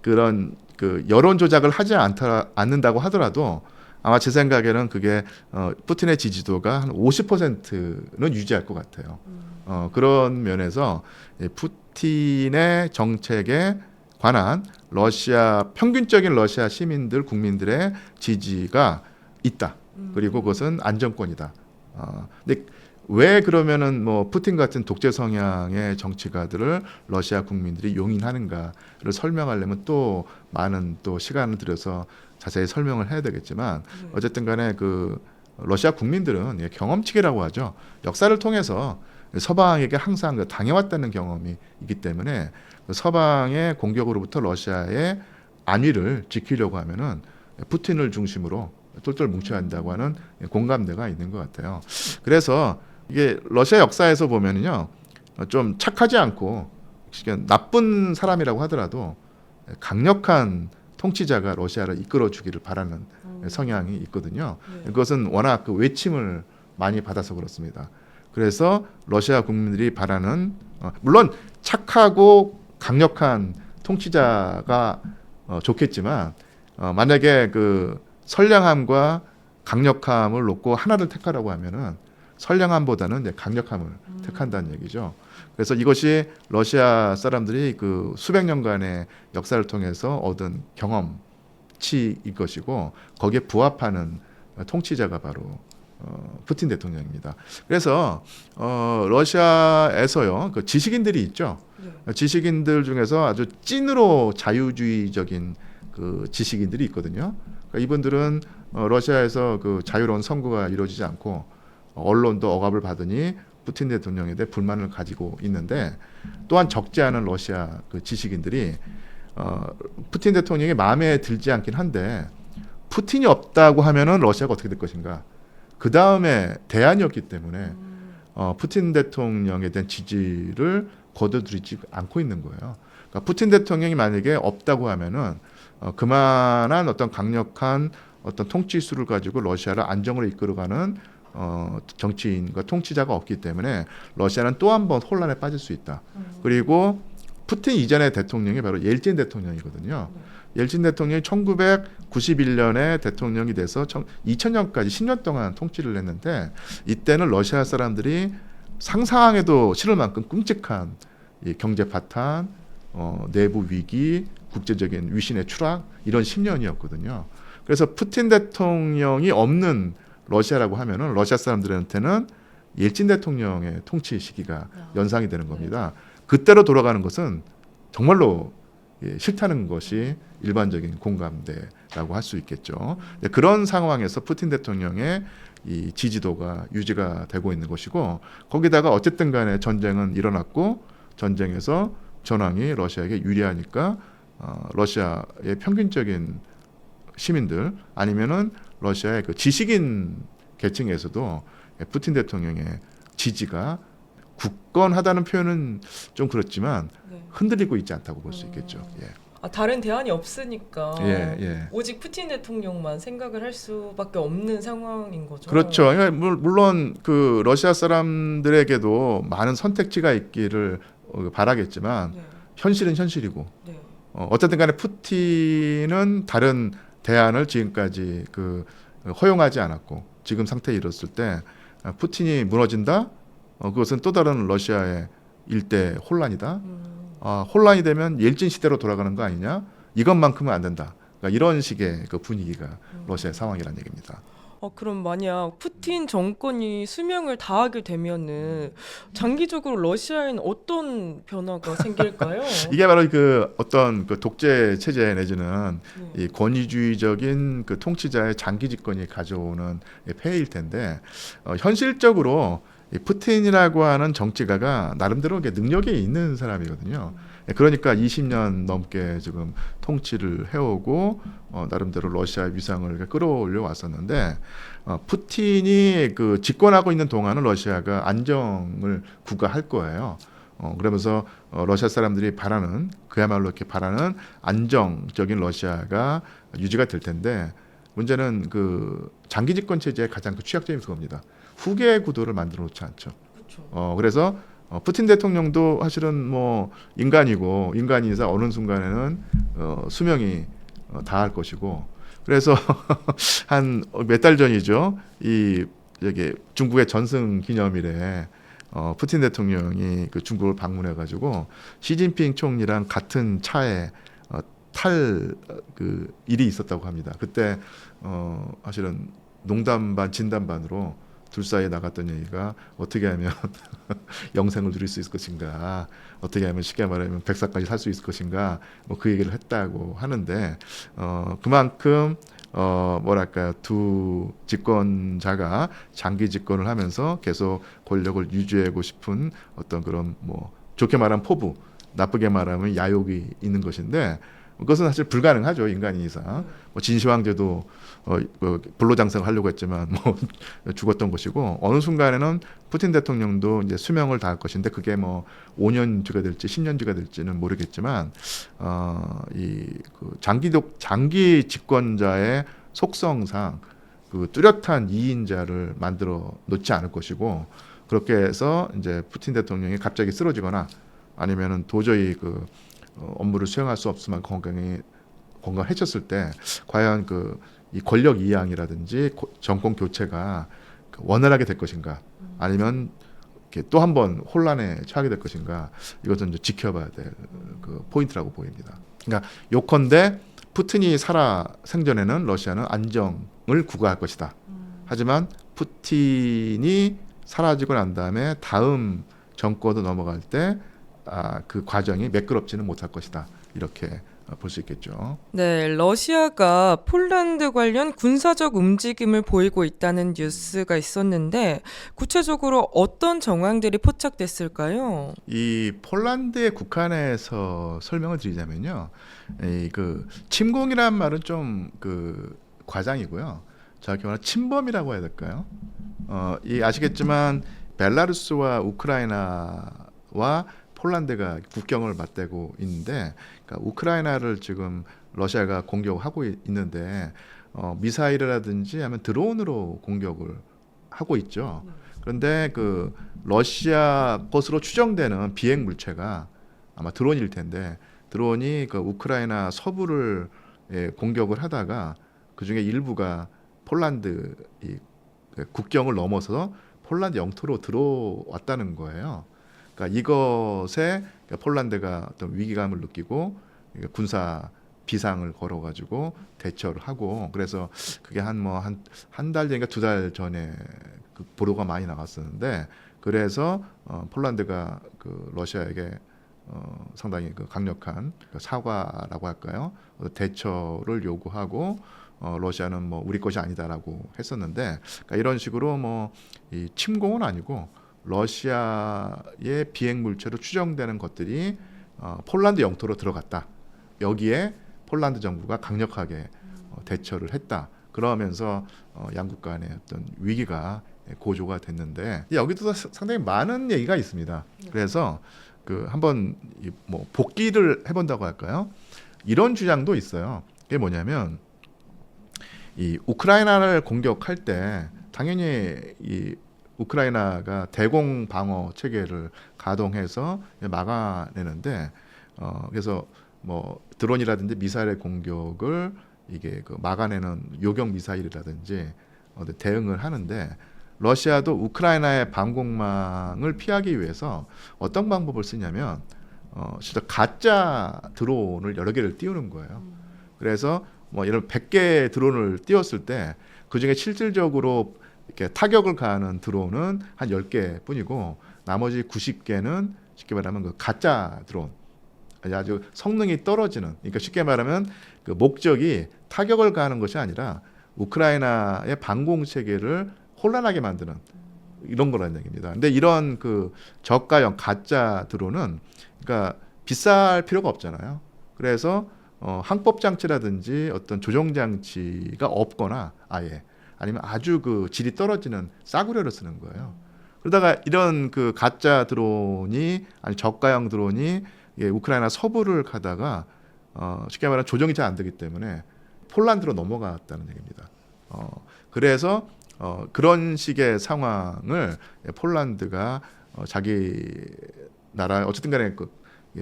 S1: 그런 그 여론 조작을 하지 않는다고 하더라도 아마 제 생각에는 그게 푸틴의 지지도가 한 50%는 유지할 것 같아요. 그런 면에서 푸틴의 정책에 관한 평균적인 러시아 시민들, 국민들의 지지가 있다. 그리고 그것은 안정권이다. 근데 왜 그러면은 뭐 푸틴 같은 독재 성향의 정치가들을 러시아 국민들이 용인하는가를 설명하려면 또 많은 또 시간을 들여서 자세히 설명을 해야 되겠지만, 어쨌든 간에 그 러시아 국민들은 경험치기라고 하죠. 역사를 통해서 서방에게 항상 당해왔다는 경험이 있기 때문에 서방의 공격으로부터 러시아의 안위를 지키려고 하면은 푸틴을 중심으로 똘똘 뭉쳐야 한다고 하는 공감대가 있는 것 같아요. 그래서 이게 러시아 역사에서 보면은요, 좀 착하지 않고 나쁜 사람이라고 하더라도 강력한 통치자가 러시아를 이끌어주기를 바라는 성향이 있거든요. 그것은 워낙 그 외침을 많이 받아서 그렇습니다. 그래서 러시아 국민들이 바라는, 물론 착하고 강력한 통치자가 좋겠지만 만약에 그 선량함과 강력함을 놓고 하나를 택하라고 하면은 선량함보다는 이제 강력함을 택한다는 얘기죠. 그래서 이것이 러시아 사람들이 그 수백 년간의 역사를 통해서 얻은 경험치일 것이고 거기에 부합하는 통치자가 바로 푸틴 대통령입니다. 그래서 러시아에서요 그 지식인들이 있죠.
S2: 네.
S1: 지식인들 중에서 아주 찐으로 자유주의적인 그 지식인들이 있거든요. 그러니까 이분들은 러시아에서 그 자유로운 선거가 이루어지지 않고 언론도 억압을 받으니 푸틴 대통령에 대해 불만을 가지고 있는데 또한 적지 않은 러시아 그 지식인들이 푸틴 대통령이 마음에 들지 않긴 한데 푸틴이 없다고 하면은 러시아가 어떻게 될 것인가? 그 다음에 대안이었기 때문에 푸틴 대통령에 대한 지지를 거둬들이지 않고 있는 거예요. 그러니까 푸틴 대통령이 만약에 없다고 하면은 그만한 어떤 강력한 어떤 통치수를 가지고 러시아를 안정으로 이끌어가는 정치인과 통치자가 없기 때문에 러시아는 또 한 번 혼란에 빠질 수 있다. 그리고 푸틴 이전의 대통령이 바로 옐진 대통령이거든요. 옐진 대통령이 1991년에 대통령이 돼서 2000년까지 10년 동안 통치를 했는데 이때는 러시아 사람들이 상상해도 싫을 만큼 끔찍한 이 경제 파탄, 내부 위기, 국제적인 위신의 추락 이런 10년이었거든요. 그래서 푸틴 대통령이 없는 러시아라고 하면은 러시아 사람들한테는 옐진 대통령의 통치 시기가 연상이 되는 겁니다. 그때로 돌아가는 것은 정말로 싫다는 것이 일반적인 공감대라고 할 수 있겠죠. 그런 상황에서 푸틴 대통령의 이 지지도가 유지가 되고 있는 것이고 거기다가 어쨌든 간에 전쟁은 일어났고 전쟁에서 전황이 러시아에게 유리하니까 러시아의 평균적인 시민들 아니면은 러시아의 그 지식인 계층에서도 푸틴 대통령의 지지가 굳건하다는 표현은 좀 그렇지만
S2: 네.
S1: 흔들리고 있지 않다고 볼 수 있겠죠. 예.
S2: 다른 대안이 없으니까
S1: 예.
S2: 오직 푸틴 대통령만 생각을 할 수밖에 없는 상황인 거죠.
S1: 그렇죠. 그러니까 물론 그 러시아 사람들에게도 많은 선택지가 있기를 바라겠지만
S2: 네.
S1: 현실은 현실이고
S2: 네.
S1: 어쨌든 간에 푸틴은 다른 대안을 지금까지 그 허용하지 않았고 지금 상태에 이뤘을 때 푸틴이 무너진다? 그것은 또 다른 러시아의 일대 혼란이다. 혼란이 되면 옐진 시대로 돌아가는 거 아니냐? 이것만큼은 안 된다. 그러니까 이런 식의 그 분위기가 러시아의 상황이라는 얘기입니다.
S2: 그럼 만약 푸틴 정권이 수명을 다하게 되면은 장기적으로 러시아에는 어떤 변화가 생길까요?
S1: 이게 바로 그 어떤 그 독재 체제 내지는
S2: 네.
S1: 이 권위주의적인 그 통치자의 장기 집권이 가져오는 폐해일 텐데 현실적으로 이 푸틴이라고 하는 정치가가 나름대로 능력이 있는 사람이거든요. 그러니까 20년 넘게 지금 통치를 해오고 나름대로 러시아의 위상을 끌어올려 왔었는데 푸틴이 그 집권하고 있는 동안은 러시아가 안정을 구가할 거예요. 그러면서 러시아 사람들이 바라는 그야말로 이렇게 바라는 안정적인 러시아가 유지가 될 텐데 문제는 그 장기 집권 체제의 가장 그 취약점이 그겁니다. 후계 구도를 만들어 놓지 않죠.
S2: 그렇죠.
S1: 그래서 푸틴 대통령도 사실은 뭐 인간이고 인간이자 어느 순간에는 수명이 다할 것이고 그래서 한 몇 달 전이죠. 이 여기 중국의 전승 기념일에 푸틴 대통령이 그 중국을 방문해가지고 시진핑 총리랑 같은 차에 탈 그 일이 있었다고 합니다. 그때 사실은 농담 반 진담 반으로 둘 사이에 나갔던 얘기가 어떻게 하면 영생을 누릴 수 있을 것인가, 어떻게 하면 쉽게 말하면 백사까지 살 수 있을 것인가, 뭐 그 얘기를 했다고 하는데 그만큼 뭐랄까요, 두 집권자가 장기 집권을 하면서 계속 권력을 유지하고 싶은 어떤 그런 뭐 좋게 말하면 포부, 나쁘게 말하면 야욕이 있는 것인데 그것은 사실 불가능하죠, 인간이 이상. 뭐 진시황제도 불로장생을 하려고 했지만 뭐 죽었던 것이고 어느 순간에는 푸틴 대통령도 이제 수명을 다할 것인데 그게 뭐 5년주가 될지 10년주가 될지는 모르겠지만 그 장기 집권자의 속성상 그 뚜렷한 2인자를 만들어 놓지 않을 것이고 그렇게 해서 이제 푸틴 대통령이 갑자기 쓰러지거나 아니면은 도저히 그 업무를 수행할 수 없으면 건강이 건강해졌을 때 과연 그 이 권력 이양이라든지 정권 교체가 원활하게 될 것인가, 아니면 또 한 번 혼란에 처하게 될 것인가, 이것은 이제 지켜봐야 될 그 포인트라고 보입니다. 그러니까 요컨대 푸틴이 살아 생전에는 러시아는 안정을 구가할 것이다. 하지만 푸틴이 사라지고 난 다음에 다음 정권으로 넘어갈 때 그 과정이 매끄럽지는 못할 것이다. 이렇게 볼 수 있겠죠.
S2: 네, 러시아가 폴란드 관련 군사적 움직임을 보이고 있다는 뉴스가 있었는데 구체적으로 어떤 정황들이 포착됐을까요?
S1: 이 폴란드의 국한에서 설명을 드리자면요, 이 그 침공이라는 말은 좀 그 과장이고요. 정확히 말하면 침범이라고 해야 될까요? 이 아시겠지만 벨라루스와 우크라이나와 폴란드가 국경을 맞대고 있는데, 그러니까 우크라이나를 지금 러시아가 공격하고 있는데 미사일이라든지 하면 드론으로 공격을 하고 있죠. 그런데 그 러시아 것으로 추정되는 비행 물체가 아마 드론일 텐데, 드론이 그 우크라이나 서부를 공격을 하다가 그 중에 일부가 폴란드 이 국경을 넘어서 폴란드 영토로 들어왔다는 거예요. 그러니까 이것에 폴란드가 어떤 위기감을 느끼고 군사 비상을 걸어가지고 대처를 하고, 그래서 그게 한 달 전인가 2달 전에 그 보도가 많이 나갔었는데, 그래서 폴란드가 그 러시아에게 상당히 그 강력한 사과라고 할까요? 대처를 요구하고, 러시아는 뭐 우리 것이 아니다라고 했었는데, 그러니까 이런 식으로 이 침공은 아니고 러시아의 비행 물체로 추정되는 것들이 폴란드 영토로 들어갔다. 여기에 폴란드 정부가 강력하게 대처를 했다. 그러면서 양국 간의 어떤 위기가 고조가 됐는데, 여기도 상당히 많은 얘기가 있습니다. 그래서 그 한번 복기를 해본다고 할까요? 이런 주장도 있어요. 그게 뭐냐면, 이 우크라이나를 공격할 때 당연히 이 우크라이나가 대공 방어 체계를 가동해서 막아내는데, 그래서 드론이라든지 미사일의 공격을 이게 그 막아내는 요격 미사일이라든지 대응을 하는데, 러시아도 우크라이나의 방공망을 피하기 위해서 어떤 방법을 쓰냐면 진짜 가짜 드론을 여러 개를 띄우는 거예요. 그래서 이런 100개 드론을 띄웠을 때 그중에 실질적으로 이렇게 타격을 가하는 드론은 한 10개 뿐이고, 나머지 90개는 쉽게 말하면 그 가짜 드론, 아주 성능이 떨어지는, 그러니까 쉽게 말하면 그 목적이 타격을 가하는 것이 아니라 우크라이나의 방공 체계를 혼란하게 만드는 이런 거라는 얘기입니다. 근데 이런 그 저가형 가짜 드론은 그러니까 비쌀 필요가 없잖아요. 그래서 항법 장치라든지 어떤 조정 장치가 없거나 아니면 아주 그 질이 떨어지는 싸구려를 쓰는 거예요. 그러다가 이런 그 가짜 드론이, 아니 저가형 드론이 우크라이나 서부를 가다가 쉽게 말하면 조정이 잘 안 되기 때문에 폴란드로 넘어갔다는 얘기입니다. 그래서 그런 식의 상황을 폴란드가 자기 나라 어쨌든 간에 그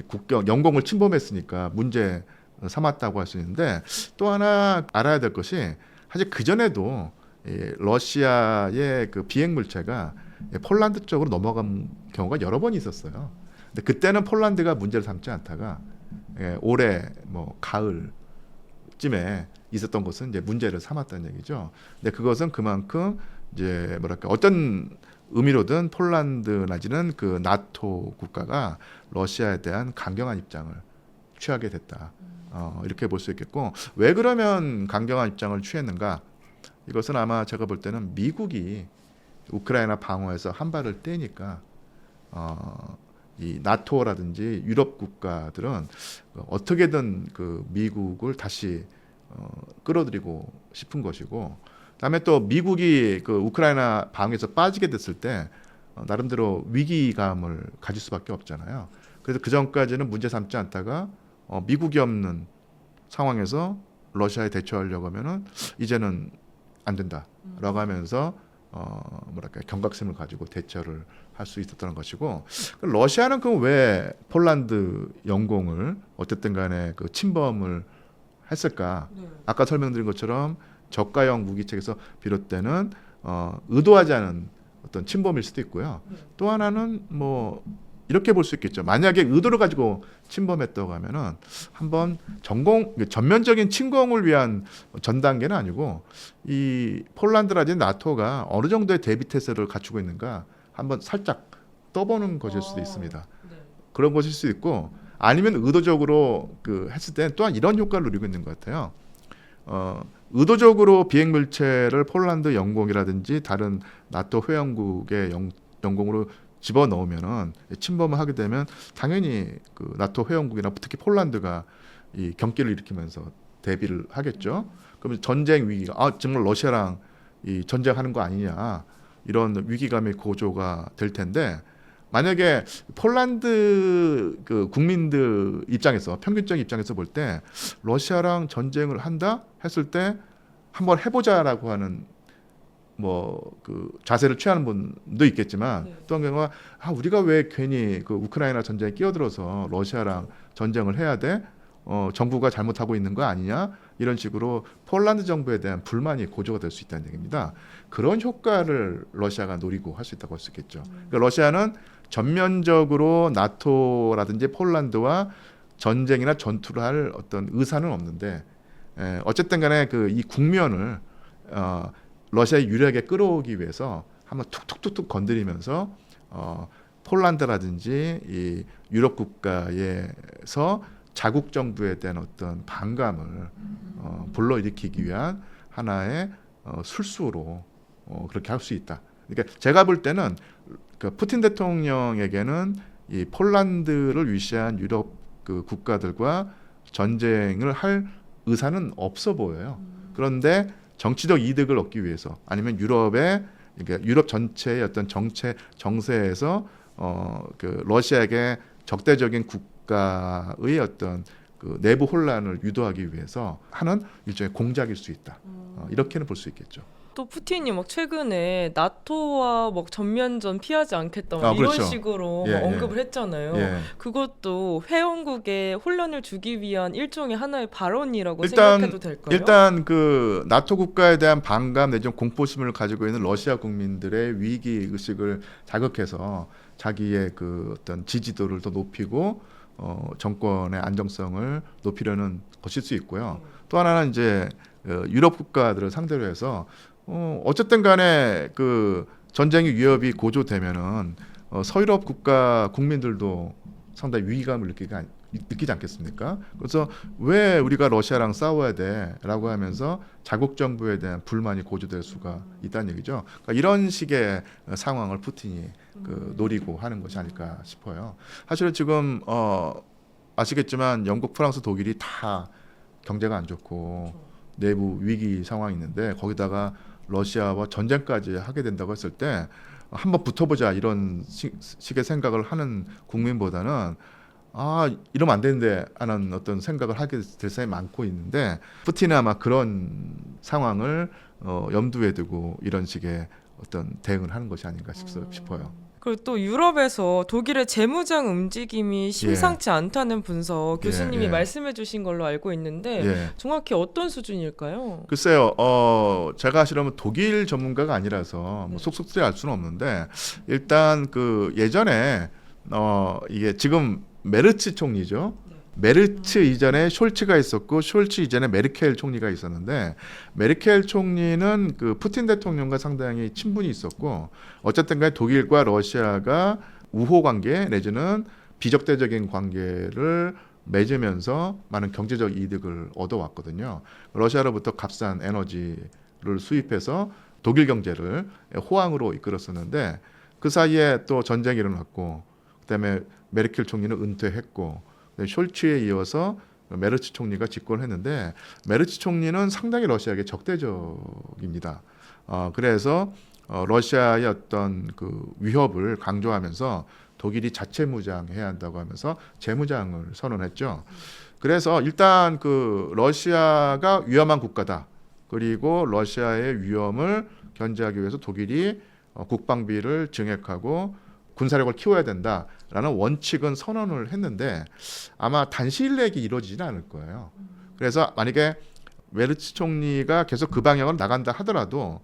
S1: 국경 영공을 침범했으니까 문제 삼았다고 할 수 있는데, 또 하나 알아야 될 것이, 사실 그 전에도 러시아의 그 비행 물체가 폴란드 쪽으로 넘어간 경우가 여러 번 있었어요. 근데 그때는 폴란드가 문제를 삼지 않다가 올해 가을쯤에 있었던 것은 이제 문제를 삼았다는 얘기죠. 근데 그것은 그만큼 이제 어떤 의미로든 폴란드 나지는 그 나토 국가가 러시아에 대한 강경한 입장을 취하게 됐다. 이렇게 볼 수 있겠고, 왜 그러면 강경한 입장을 취했는가? 이것은 아마 제가 볼 때는 미국이 우크라이나 방어에서 한 발을 떼니까 이 나토라든지 유럽 국가들은 어떻게든 그 미국을 다시 끌어들이고 싶은 것이고, 그다음에 또 미국이 그 우크라이나 방어에서 빠지게 됐을 때 나름대로 위기감을 가질 수밖에 없잖아요. 그래서 그 전까지는 문제 삼지 않다가 미국이 없는 상황에서 러시아에 대처하려고 하면은 이제는 안 된다라고 하면서 경각심을 가지고 대처를 할 수 있었던 것이고, 러시아는 그럼 왜 폴란드 영공을 어쨌든 간에 그 침범을 했을까?
S2: 네.
S1: 아까 설명드린 것처럼 저가형 무기책에서 비롯되는 의도하지 않은 어떤 침범일 수도 있고요.
S2: 네.
S1: 또 하나는 뭐 이렇게 볼 수 있겠죠. 만약에 의도를 가지고 침범했다고 하면은 한번 전면적인 침공을 위한 전 단계는 아니고 이 폴란드라든지 나토가 어느 정도의 대비 태세를 갖추고 있는가 한번 살짝 떠보는 것일 수도 있습니다.
S2: 네.
S1: 그런 것일 수도 있고 아니면 의도적으로 했을 때 또한 이런 효과를 누리고 있는 것 같아요. 의도적으로 비행 물체를 폴란드 영공이라든지 다른 나토 회원국의 영공으로 집어 넣으면은 침범을 하게 되면 당연히 나토 회원국이나 특히 폴란드가 이 경기를 일으키면서 대비를 하겠죠. 그러면 전쟁 위기가 정말 러시아랑 이 전쟁하는 거 아니냐 이런 위기감이 고조가 될 텐데 만약에 폴란드 국민들 입장에서 평균적 입장에서 볼 때 러시아랑 전쟁을 한다 했을 때 한번 해보자라고 하는 자세를 취하는 분도 있겠지만
S2: 네.
S1: 또 한 경우가 우리가 왜 괜히 우크라이나 전쟁에 끼어들어서 러시아랑 전쟁을 해야 돼? 정부가 잘못하고 있는 거 아니냐? 이런 식으로 폴란드 정부에 대한 불만이 고조가 될 수 있다는 얘기입니다. 그런 효과를 러시아가 노리고 할 수 있다고 할 수 있겠죠. 그러니까 러시아는 전면적으로 나토라든지 폴란드와 전쟁이나 전투를 할 어떤 의사는 없는데 어쨌든 간에 이 국면을 러시아의 유리하게 끌어오기 위해서 한번 툭툭툭툭 건드리면서 폴란드라든지 이 유럽 국가에서 자국 정부에 대한 어떤 반감을 불러일으키기 위한 하나의 술수로 그렇게 할 수 있다. 그러니까 제가 볼 때는 푸틴 대통령에게는 이 폴란드를 위시한 유럽 국가들과 전쟁을 할 의사는 없어 보여요. 그런데 정치적 이득을 얻기 위해서 아니면 유럽 전체의 어떤 정세에서 러시아에게 적대적인 국가의 어떤 내부 혼란을 유도하기 위해서 하는 일종의 공작일 수 있다. 이렇게는 볼 수 있겠죠.
S2: 또 푸틴이 막 최근에 나토와 막 전면전 피하지 않겠다 막 이런
S1: 그렇죠.
S2: 식으로
S1: 예,
S2: 막
S1: 예.
S2: 언급을 했잖아요.
S1: 예.
S2: 그것도 회원국에 혼란을 주기 위한 일종의 하나의 발언이라고
S1: 일단-
S2: 생각해도 될까요?
S1: 일단 나토 국가에 대한 반감 내지는 공포심을 가지고 있는 러시아 국민들의 위기 의식을 자극해서 자기의 어떤 지지도를 더 높이고 정권의 안정성을 높이려는 것일 수 있고요. 또 하나는 이제 유럽 국가들을 상대로 해서 어쨌든 간에 전쟁의 위협이 고조되면은 서유럽 국가 국민들도 상당히 위기감을 느끼지 않겠습니까? 그래서 왜 우리가 러시아랑 싸워야 돼라고 하면서 자국 정부에 대한 불만이 고조될 수가 있다는 얘기죠. 그러니까 이런 식의 상황을 푸틴이 노리고 하는 것이 아닐까 싶어요. 사실은 지금 아시겠지만 영국, 프랑스, 독일이 다 경제가 안 좋고 내부 위기 상황이 있는데 거기다가 러시아와 전쟁까지 하게 된다고 했을 때 한번 붙어보자 이런 식의 생각을 하는 국민보다는 이러면 안 되는데 하는 어떤 생각을 하게 될 사람이 많고 있는데 푸틴은 아마 그런 상황을 염두에 두고 이런 식의 어떤 대응을 하는 것이 아닌가 싶어요.
S2: 그리고 또 유럽에서 독일의 재무장 움직임이 심상치 않다는 분석 교수님이
S1: 예.
S2: 말씀해 주신 걸로 알고 있는데
S1: 예.
S2: 정확히 어떤 수준일까요?
S1: 글쎄요, 제가 사실은 독일 전문가가 아니라서
S2: 네.
S1: 속속들이 알 수는 없는데 일단 예전에 이게 지금 메르츠 총리죠. 메르츠 이전에 숄츠가 있었고 숄츠 이전에 메르켈 총리가 있었는데 메르켈 총리는 푸틴 대통령과 상당히 친분이 있었고 어쨌든 간에 독일과 러시아가 우호 관계 내지는 비적대적인 관계를 맺으면서 많은 경제적 이득을 얻어왔거든요. 러시아로부터 값싼 에너지를 수입해서 독일 경제를 호황으로 이끌었었는데 그 사이에 또 전쟁이 일어났고 그다음에 메르켈 총리는 은퇴했고 숄츠에 이어서 메르츠 총리가 집권했는데 메르츠 총리는 상당히 러시아에게 적대적입니다. 그래서 러시아의 어떤 위협을 강조하면서 독일이 자체 무장해야 한다고 하면서 재무장을 선언했죠. 그래서 일단 러시아가 위험한 국가다. 그리고 러시아의 위험을 견제하기 위해서 독일이 국방비를 증액하고 군사력을 키워야 된다라는 원칙은 선언을 했는데 아마 단시일 내에 이루어지지는 않을 거예요. 그래서 만약에 메르츠 총리가 계속 그 방향으로 나간다 하더라도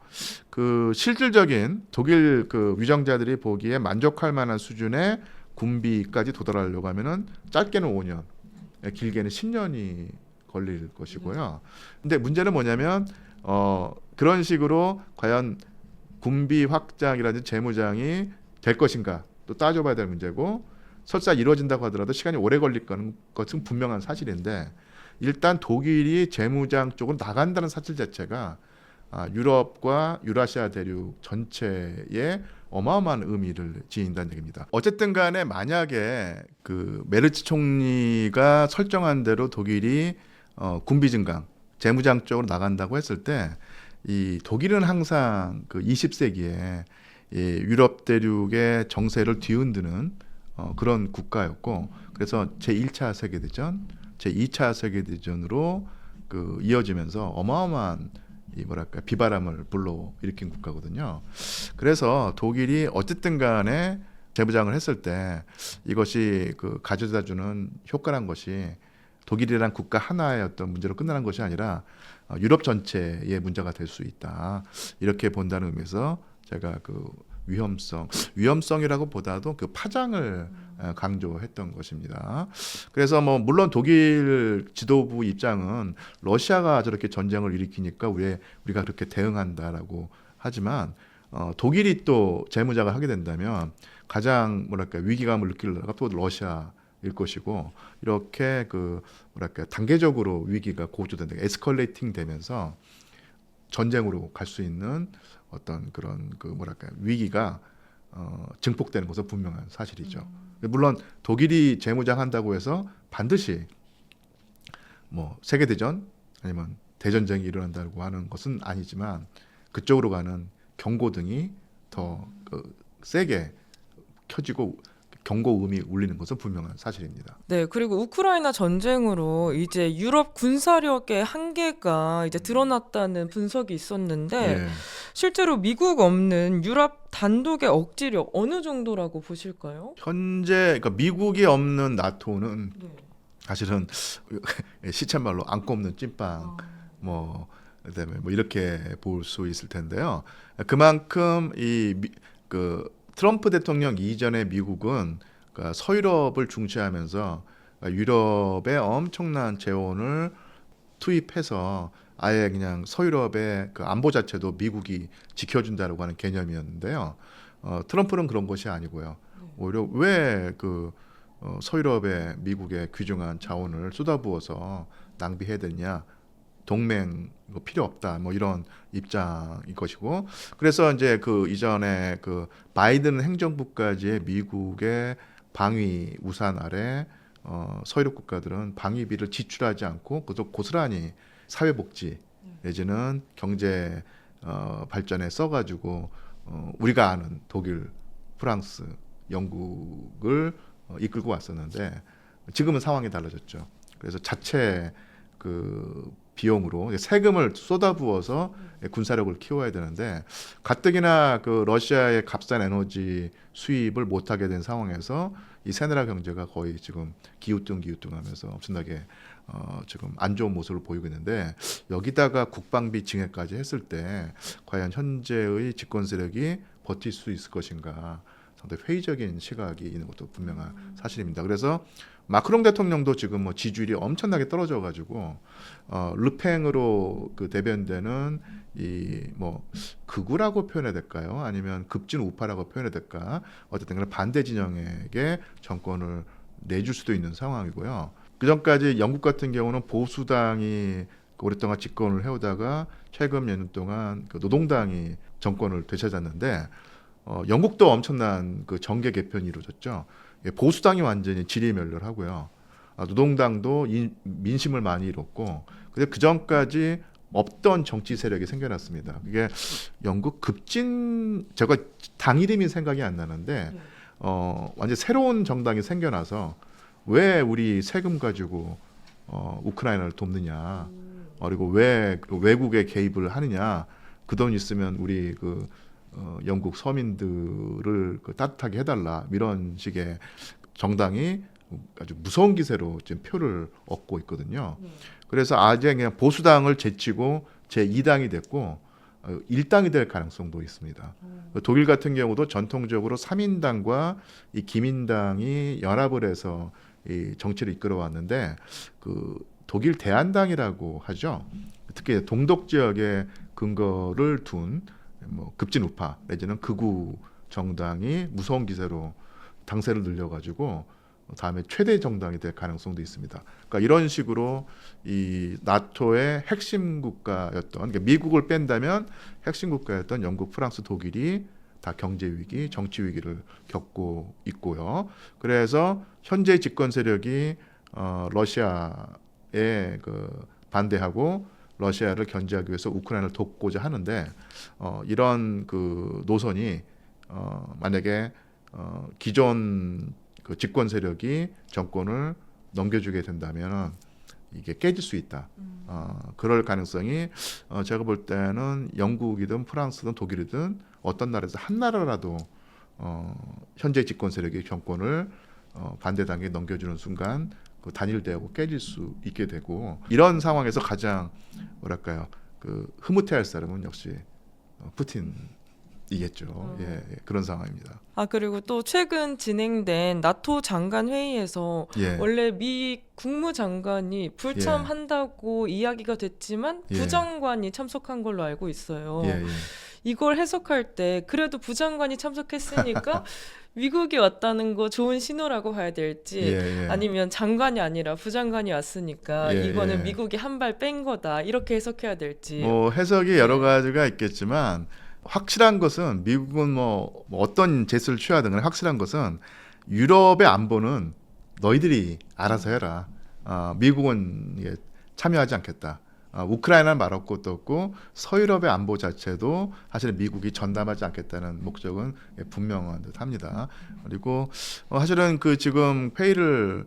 S1: 그 실질적인 독일 그 위정자들이 보기에 만족할 만한 수준의 군비까지 도달하려고 하면은 짧게는 5년, 길게는 10년이 걸릴 것이고요. 근데 문제는 뭐냐면 그런 식으로 과연 군비 확장이라든지 재무장이 될 것인가 또 따져봐야 될 문제고, 설사 이루어진다고 하더라도 시간이 오래 걸릴 것은 분명한 사실인데, 일단 독일이 재무장 쪽으로 나간다는 사실 자체가 유럽과 유라시아 대륙 전체에 어마어마한 의미를 지닌다는 얘기입니다. 어쨌든 간에 만약에 그 메르츠 총리가 설정한 대로 독일이 군비 증강, 재무장 쪽으로 나간다고 했을 때, 이 독일은 항상 그 20세기에 이 유럽 대륙의 정세를 뒤흔드는 그런 국가였고, 그래서 제1차 세계대전, 제2차 세계대전으로 그 이어지면서 어마어마한 이 뭐랄까 비바람을 불러일으킨 국가거든요. 그래서 독일이 어쨌든 간에 재무장을 했을 때 이것이 그 가져다주는 효과란 것이 독일이란 국가 하나의 어떤 문제로 끝나는 것이 아니라 유럽 전체의 문제가 될 수 있다. 이렇게 본다는 의미에서 제가 그 위험성이라고 보다도 그 파장을 강조했던 것입니다. 그래서 뭐 물론 독일 지도부 입장은 러시아가 저렇게 전쟁을 일으키니까 우리가 그렇게 대응한다라고 하지만 독일이 또 재무장을 하게 된다면 가장 뭐랄까 위기감을 느낄 나라가 또 러시아일 것이고, 이렇게 그 뭐랄까 단계적으로 위기가 고조된다, 에스컬레이팅 되면서 전쟁으로 갈 수 있는 어떤 그런 그 뭐랄까 위기가 증폭되는 것은 분명한 사실이죠. 물론 독일이 재무장한다고 해서 반드시 뭐 세계 대전 아니면 대전쟁이 일어난다고 하는 것은 아니지만, 그쪽으로 가는 경고등이 더 세게 켜지고 경고음이 울리는 것은 분명한 사실입니다.
S2: 네, 그리고 우크라이나 전쟁으로 이제 유럽 군사력의 한계가 이제 드러났다는 분석이 있었는데,
S1: 예.
S2: 실제로 미국 없는 유럽 단독의 억지력 어느 정도라고 보실까요?
S1: 현재 그러니까 미국이 없는 나토는
S2: 네.
S1: 사실은 시쳇말로 안고 없는 찐빵 뭐 그다음에 뭐 이렇게 볼 수 있을 텐데요. 그만큼 그 트럼프 대통령 이전의 미국은 그러니까 서유럽을 중시하면서 유럽에 엄청난 재원을 투입해서 아예 그냥 서유럽의 그 안보 자체도 미국이 지켜준다라고 하는 개념이었는데요. 트럼프는 그런 것이 아니고요. 오히려 왜 그 서유럽에 미국의 귀중한 자원을 쏟아부어서 낭비해야 되냐, 동맹 필요 없다, 뭐 이런 입장인 것이고, 그래서 이제 그 이전에 그 바이든 행정부까지의 미국의 방위 우산 아래 서유럽 국가들은 방위비를 지출하지 않고 그것도 고스란히 사회복지 내지는 경제 발전에 써가지고 우리가 아는 독일, 프랑스, 영국을 이끌고 왔었는데, 지금은 상황이 달라졌죠. 그래서 자체 그 비용으로 세금을 쏟아부어서 군사력을 키워야 되는데, 가뜩이나 그 러시아의 값싼 에너지 수입을 못하게 된 상황에서 이 새 나라 경제가 거의 지금 기우뚱하면서 엄청나게 지금 안 좋은 모습을 보이고 있는데, 여기다가 국방비 증액까지 했을 때 과연 현재의 집권 세력이 버틸 수 있을 것인가, 상당히 회의적인 시각이 있는 것도 분명한 사실입니다. 그래서 마크롱 대통령도 지금 뭐 지지율이 엄청나게 떨어져가지고 르팽으로 그 대변되는 이 뭐 극우라고 표현해야 될까요? 아니면 급진 우파라고 표현해야 될까? 어쨌든 간에 반대 진영에게 정권을 내줄 수도 있는 상황이고요. 그 전까지 영국 같은 경우는 보수당이 오랫동안 집권을 해오다가 최근 몇 년 동안 그 노동당이 정권을 되찾았는데, 영국도 엄청난 그 정계 개편이 이루어졌죠. 보수당이 완전히 질의멸렬하고요. 노동당도 민심을 많이 잃었고, 근데 그 전까지 없던 정치 세력이 생겨났습니다. 이게 영국 급진, 제가 당 이름이 생각이 안 나는데 완전 새로운 정당이 생겨나서 왜 우리 세금 가지고 우크라이나를 돕느냐, 그리고 왜 외국에 개입을 하느냐, 그 돈 있으면 우리 그 영국 서민들을 따뜻하게 해달라, 이런 식의 정당이 아주 무서운 기세로 지금 표를 얻고 있거든요. 그래서 아예 그냥 보수당을 제치고 제2당이 됐고 1당이 될 가능성도 있습니다. 독일 같은 경우도 전통적으로 3인당과 이 기민당이 연합을 해서 이 정치를 이끌어왔는데 그 독일 대한당이라고 하죠. 특히 동독 지역에 근거를 둔 뭐 급진 우파 내지는 극우 정당이 무서운 기세로 당세를 늘려가지고 다음에 최대 정당이 될 가능성도 있습니다. 그러니까 이런 식으로 이 나토의 핵심 국가였던 그러니까 미국을 뺀다면 핵심 국가였던 영국, 프랑스, 독일이 다 경제 위기, 정치 위기를 겪고 있고요. 그래서 현재 집권 세력이 러시아에 그 반대하고 러시아를 견제하기 위해서 우크라이나를 돕고자 하는데 이런 그 노선이 만약에 기존 그 집권 세력이 정권을 넘겨주게 된다면 이게 깨질 수 있다. 그럴 가능성이 제가 볼 때는 영국이든 프랑스든 독일이든 어떤 나라에서 한 나라라도 현재 집권 세력이 정권을 반대당에 넘겨주는 순간 그 단일되고 깨질 수 있게 되고 이런 상황에서 가장 뭐랄까요 그 흐뭇해할 사람은 역시 푸틴이겠죠. 예, 그런 상황입니다.
S2: 아, 그리고 또 최근 진행된 나토 장관 회의에서
S1: 예.
S2: 원래 미 국무장관이 불참한다고 이야기가 됐지만
S1: 예.
S2: 부장관이 참석한 걸로 알고 있어요.
S1: 예, 예.
S2: 이걸 해석할 때 그래도 부장관이 참석했으니까 미국이 왔다는 거 좋은 신호라고 봐야 될지
S1: 예, 예.
S2: 아니면 장관이 아니라 부장관이 왔으니까
S1: 예,
S2: 이거는
S1: 예.
S2: 미국이 한 발 뺀 거다 이렇게 해석해야 될지.
S1: 뭐 해석이 여러 가지가 있겠지만 확실한 것은 미국은 뭐 어떤 제스를 취하든 간에 확실한 것은 유럽의 안보는 너희들이 알아서 해라. 미국은 이게 참여하지 않겠다. 우크라이나는 말할 것도 없고 서유럽의 안보 자체도 사실은 미국이 전담하지 않겠다는 목적은 분명한 듯합니다. 그리고 사실은 그 지금 회의를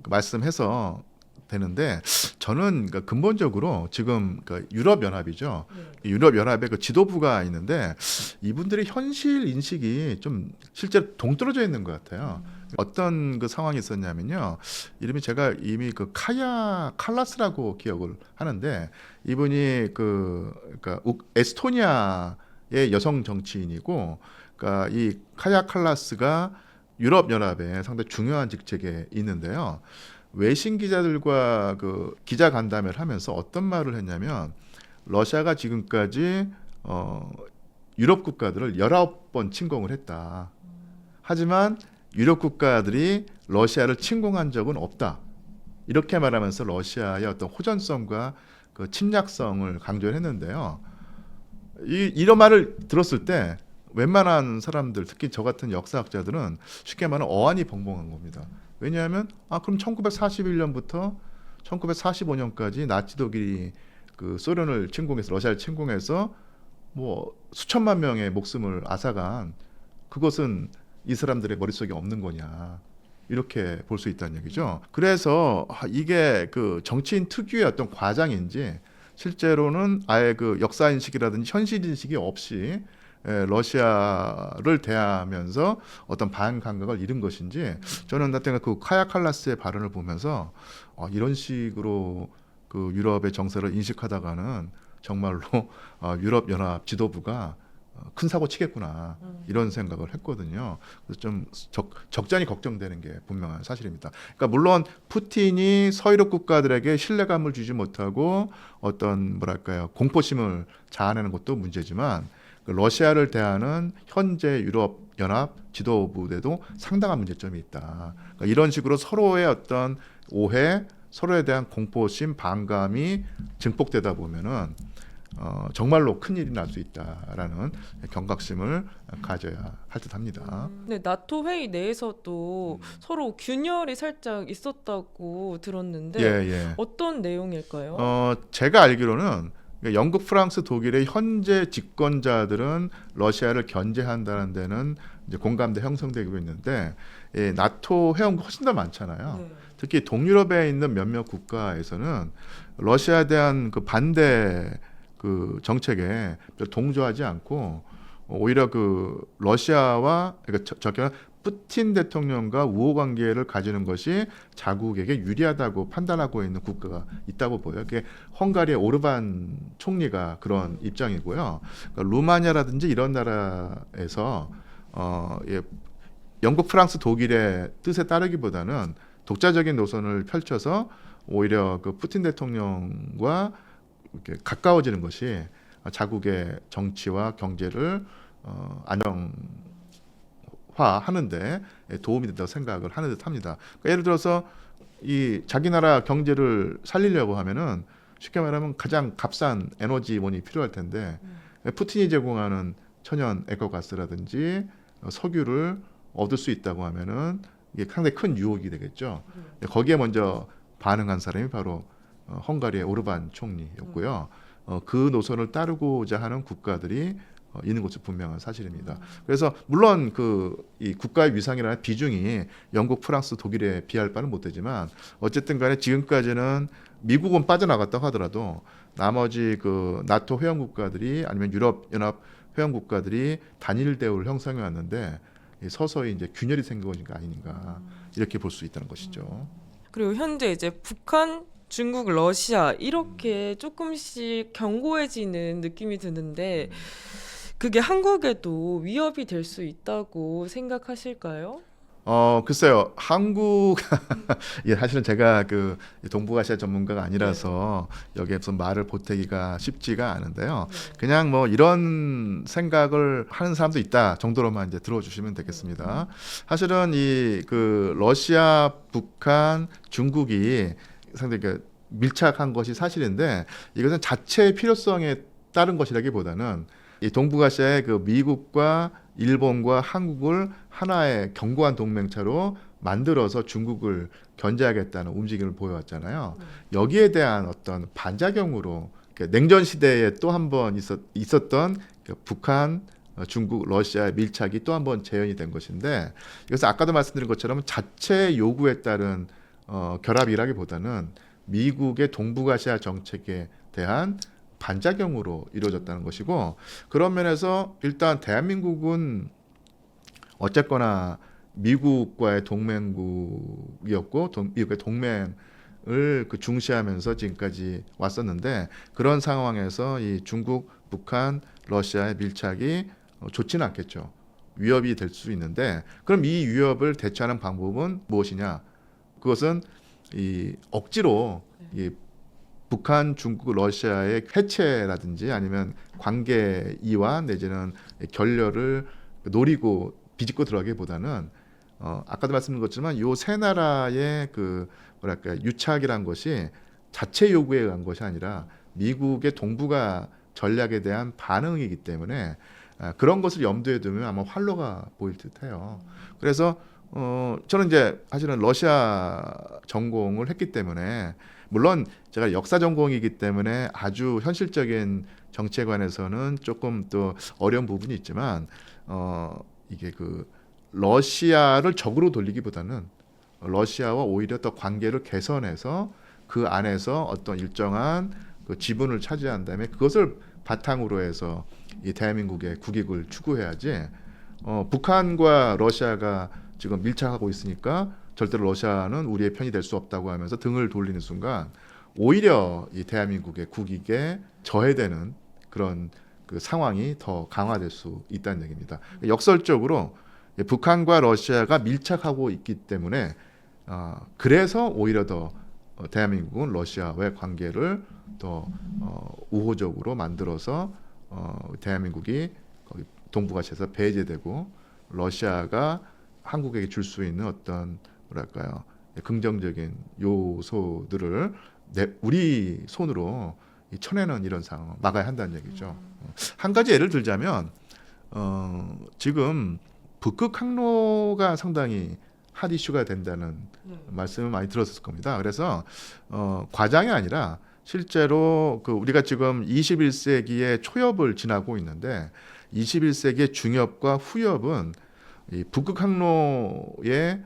S1: 말씀해서 되는데 저는 그러니까 근본적으로 지금 그러니까 유럽 연합이죠. 유럽 연합의 그 지도부가 있는데 이분들의 현실 인식이 좀 실제로 동떨어져 있는 것 같아요. 어떤 그 상황이 있었냐면요. 이름이 제가 이미 그 카야 칼라스라고 기억을 하는데 이분이 그러니까 에스토니아의 여성 정치인이고, 그러니까 이 카야 칼라스가 유럽 연합에 상당히 중요한 직책에 있는데요. 외신 기자들과 그 기자 간담회를 하면서 어떤 말을 했냐면 러시아가 지금까지 유럽 국가들을 19번 침공을 했다. 하지만 유럽 국가들이 러시아를 침공한 적은 없다. 이렇게 말하면서 러시아의 어떤 호전성과 그 침략성을 강조를 했는데요. 이런 말을 들었을 때 웬만한 사람들, 특히 저 같은 역사학자들은 쉽게 말하면 어안이 벙벙한 겁니다. 왜냐하면 그럼 1941년부터 1945년까지 나치 독일이 그 소련을 침공해서 러시아를 침공해서 뭐 수천만 명의 목숨을 앗아간 그것은 이 사람들의 머릿속에 없는 거냐, 이렇게 볼 수 있다는 얘기죠. 그래서 이게 그 정치인 특유의 어떤 과장인지 실제로는 아예 그 역사 인식이라든지 현실 인식이 없이 러시아를 대하면서 어떤 반감각을 잃은 것인지, 저는 나중에 그 카야 칼라스의 발언을 보면서 이런 식으로 그 유럽의 정세를 인식하다가는 정말로 유럽 연합 지도부가 큰 사고 치겠구나, 이런 생각을 했거든요. 그래서 좀 적잖이 걱정되는 게 분명한 사실입니다. 그러니까 물론 푸틴이 서유럽 국가들에게 신뢰감을 주지 못하고 어떤 뭐랄까요 공포심을 자아내는 것도 문제지만 러시아를 대하는 현재 유럽 연합 지도부에도 상당한 문제점이 있다. 그러니까 이런 식으로 서로의 어떤 오해, 서로에 대한 공포심, 반감이 증폭되다 보면은 정말로 큰 일이 날 수 있다라는 경각심을 가져야 할 듯합니다.
S2: 네, 나토 회의 내에서도 서로 균열이 살짝 있었다고 들었는데
S1: 예.
S2: 어떤 내용일까요?
S1: 제가 알기로는 영국, 프랑스, 독일의 현재 집권자들은 러시아를 견제한다는 데는 이제 공감대 형성되고 있는데 나토 회원국 훨씬 더 많잖아요.
S2: 네.
S1: 특히 동유럽에 있는 몇몇 국가에서는 러시아에 대한 그 반대 그 정책에 별 동조하지 않고 오히려 그 러시아와 그러니까 푸틴 대통령과 우호 관계를 가지는 것이 자국에게 유리하다고 판단하고 있는 국가가 있다고 보여요. 그게 헝가리의 오르반 총리가 그런 입장이고요. 그러니까 루마니아라든지 이런 나라에서 예, 영국, 프랑스, 독일의 뜻에 따르기보다는 독자적인 노선을 펼쳐서 오히려 그 푸틴 대통령과 이렇게 가까워지는 것이 자국의 정치와 경제를 안정화하는데 도움이 된다고 생각을 하는 듯합니다. 그러니까 예를 들어서 이 자기 나라 경제를 살리려고 하면은 쉽게 말하면 가장 값싼 에너지원이 필요할 텐데 푸틴이 제공하는 천연 에코가스라든지 석유를 얻을 수 있다고 하면은 이게 상당히 큰 유혹이 되겠죠. 거기에 먼저 반응한 사람이 바로 헝가리의 오르반 총리였고요. 그 노선을 따르고자 하는 국가들이 있는 것은 분명한 사실입니다. 그래서 물론 이 국가의 위상이라는 비중이 영국, 프랑스, 독일에 비할 바는 못되지만 어쨌든 간에 지금까지는 미국은 빠져나갔다고 하더라도 나머지 그 나토 회원 국가들이 아니면 유럽 연합 회원 국가들이 단일 대우를 형성해 왔는데 서서히 이제 균열이 생기고 있는 게 아닌가 이렇게 볼 수 있다는 것이죠.
S2: 그리고 현재 이제 북한, 중국, 러시아 이렇게 조금씩 견고해지는 느낌이 드는데 그게 한국에도 위협이 될 수 있다고 생각하실까요?
S1: 글쎄요. 한국 예, 사실은 제가 그 동북아시아 전문가가 아니라서 여기에 무슨 말을 보태기가 쉽지가 않은데요. 그냥 뭐 이런 생각을 하는 사람도 있다 정도로만 이제 들어주시면 되겠습니다. 사실은 이 그 러시아, 북한, 중국이 상당히 밀착한 것이 사실인데 이것은 자체의 필요성에 따른 것이라기보다는 이 동북아시아의 그 미국과 일본과 한국을 하나의 견고한 동맹차로 만들어서 중국을 견제하겠다는 움직임을 보여왔잖아요. 여기에 대한 어떤 반작용으로 냉전 시대에 또 한 번 있었던 그 북한, 중국, 러시아의 밀착이 또 한 번 재현이 된 것인데 이것은 아까도 말씀드린 것처럼 자체 요구에 따른 결합이라기보다는 미국의 동북아시아 정책에 대한 반작용으로 이루어졌다는 것이고 그런 면에서 일단 대한민국은 어쨌거나 미국과의 동맹국이었고 미국의 동맹을 그 중시하면서 지금까지 왔었는데 그런 상황에서 이 중국, 북한, 러시아의 밀착이 좋지는 않겠죠. 위협이 될 수 있는데 그럼 이 위협을 대처하는 방법은 무엇이냐? 그것은 이 억지로 이 북한, 중국, 러시아의 해체라든지 아니면 관계 이완 내지는 결렬을 노리고 비집고 들어가기보다는 아까도 말씀드린 것처럼 요 세 나라의 그 뭐랄까 유착이란 것이 자체 요구에 의한 것이 아니라 미국의 동북아 전략에 대한 반응이기 때문에 그런 것을 염두에 두면 아마 활로가 보일 듯해요. 그래서 저는 이제 사실은 러시아 전공을 했기 때문에 물론 제가 역사 전공이기 때문에 아주 현실적인 정치에 관해서는 조금 또 어려운 부분이 있지만 이게 그 러시아를 적으로 돌리기보다는 러시아와 오히려 더 관계를 개선해서 그 안에서 어떤 일정한 그 지분을 차지한 다음에 그것을 바탕으로 해서 이 대한민국의 국익을 추구해야지 북한과 러시아가 지금 밀착하고 있으니까 절대로 러시아는 우리의 편이 될 수 없다고 하면서 등을 돌리는 순간 오히려 이 대한민국의 국익에 저해되는 그런 그 상황이 더 강화될 수 있다는 얘기입니다. 역설적으로 북한과 러시아가 밀착하고 있기 때문에 그래서 오히려 더 대한민국은 러시아와의 관계를 더 우호적으로 만들어서 대한민국이 거기 동북아시아에서 배제되고 러시아가 한국에게 줄 수 있는 어떤 뭐랄까요 긍정적인 요소들을 우리 손으로 쳐내는 이런 상황 막아야 한다는 얘기죠. 한 가지 예를 들자면 지금 북극 항로가 상당히 핫 이슈가 된다는 말씀을 많이 들었을 겁니다. 그래서 과장이 아니라 실제로 그 우리가 지금 21세기의 초엽을 지나고 있는데 21세기의 중엽과 후엽은 이 북극 항로에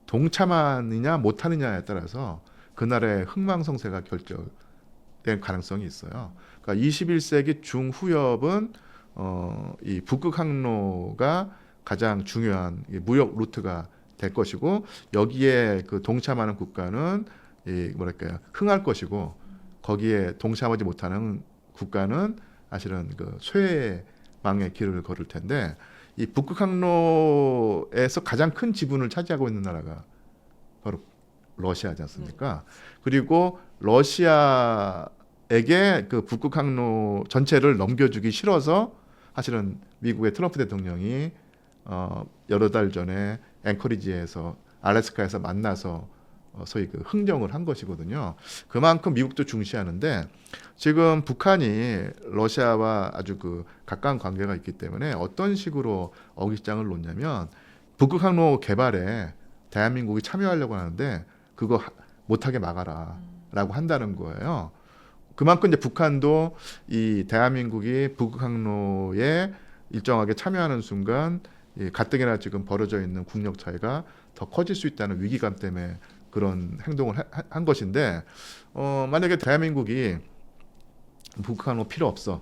S1: 동참하느냐 못하느냐에 따라서 그날의 흥망성쇠가 결정된 가능성이 있어요. 그러니까 21세기 중후엽은 이 북극 항로가 가장 중요한 무역 루트가 될 것이고 여기에 그 동참하는 국가는 뭐랄까요 흥할 것이고 거기에 동참하지 못하는 국가는 사실은 그 쇠망의 길을 걸을 텐데 이 북극 항로에서 가장 큰 지분을 차지하고 있는 나라가 바로 러시아지 않습니까? 그리고 러시아에게 그 북극 항로 전체를 넘겨주기 싫어서 사실은 미국의 트럼프 대통령이 여러 달 전에 앵커리지에서 알래스카에서 만나서 소위 그 흥정을 한 것이거든요. 그만큼 미국도 중시하는데 지금 북한이 러시아와 아주 그 가까운 관계가 있기 때문에 어떤 식으로 어깃장을 놓냐면 북극 항로 개발에 대한민국이 참여하려고 하는데 그거 못하게 막아라라고 한다는 거예요. 그만큼 이제 북한도 이 대한민국이 북극 항로에 일정하게 참여하는 순간 이 가뜩이나 지금 벌어져 있는 국력 차이가 더 커질 수 있다는 위기감 때문에 그런 행동을 한 것인데 만약에 대한민국이 북극 항로 필요 없어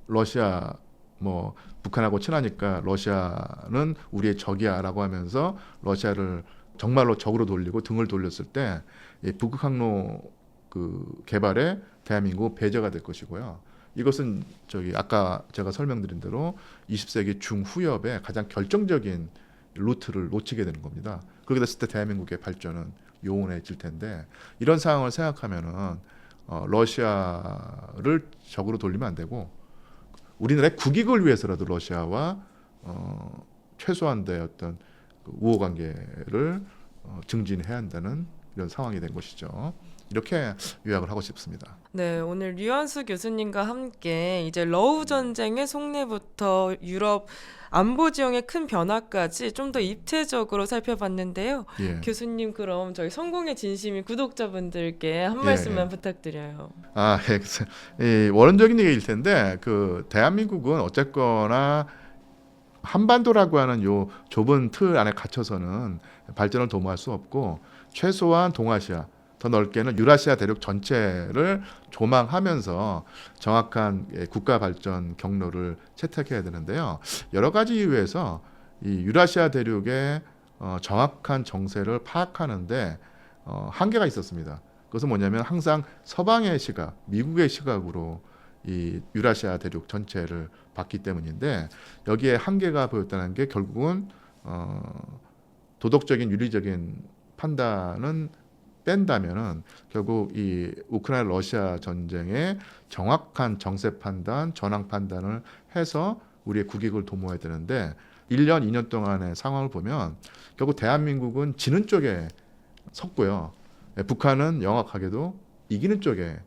S1: 러시아 뭐 북한하고 친하니까 러시아는 우리의 적이야라고 하면서 러시아를 정말로 적으로 돌리고 등을 돌렸을 때 이 북극 항로 그 개발에 대한민국 배제가 될 것이고요. 이것은 저기 아까 제가 설명드린 대로 20세기 중후엽에 가장 결정적인 루트를 놓치게 되는 겁니다. 그렇게 됐을 때 대한민국의 발전은 요원해질 텐데 이런 상황을 생각하면은 러시아를 적으로 돌리면 안 되고 우리나라의 국익을 위해서라도 러시아와 최소한의 어떤 그 우호 관계를 증진해야 한다는 이런 상황이 된 것이죠. 이렇게 요약을 하고 싶습니다.
S2: 네, 오늘 류한수 교수님과 함께 이제 러우 전쟁의 속내부터 유럽 안보 지형의 큰 변화까지 좀 더 입체적으로 살펴봤는데요.
S1: 예.
S2: 교수님 그럼 저희 성공의 진심인 구독자분들께 한
S1: 예,
S2: 말씀만
S1: 예.
S2: 부탁드려요.
S1: 예. 그래서 이 원론적인 얘기일 텐데 그 대한민국은 어쨌거나 한반도라고 하는 요 좁은 틀 안에 갇혀서는 발전을 도모할 수 없고 최소한 동아시아 더 넓게는 유라시아 대륙 전체를 조망하면서 정확한 국가 발전 경로를 채택해야 되는데요. 여러 가지 이유에서 이 유라시아 대륙의 정확한 정세를 파악하는데 한계가 있었습니다. 그것은 뭐냐면 항상 서방의 시각, 미국의 시각으로 이 유라시아 대륙 전체를 봤기 때문인데 여기에 한계가 보였다는 게 결국은 도덕적인 윤리적인 판단은 뺀다면은 결국 이 우크라이나 러시아 전쟁의 정확한 정세 판단, 전황 판단을 해서 우리의 국익을 도모해야 되는데 1년, 2년 동안의 상황을 보면 결국 대한민국은 지는 쪽에 섰고요. 북한은 영악하게도 이기는 쪽에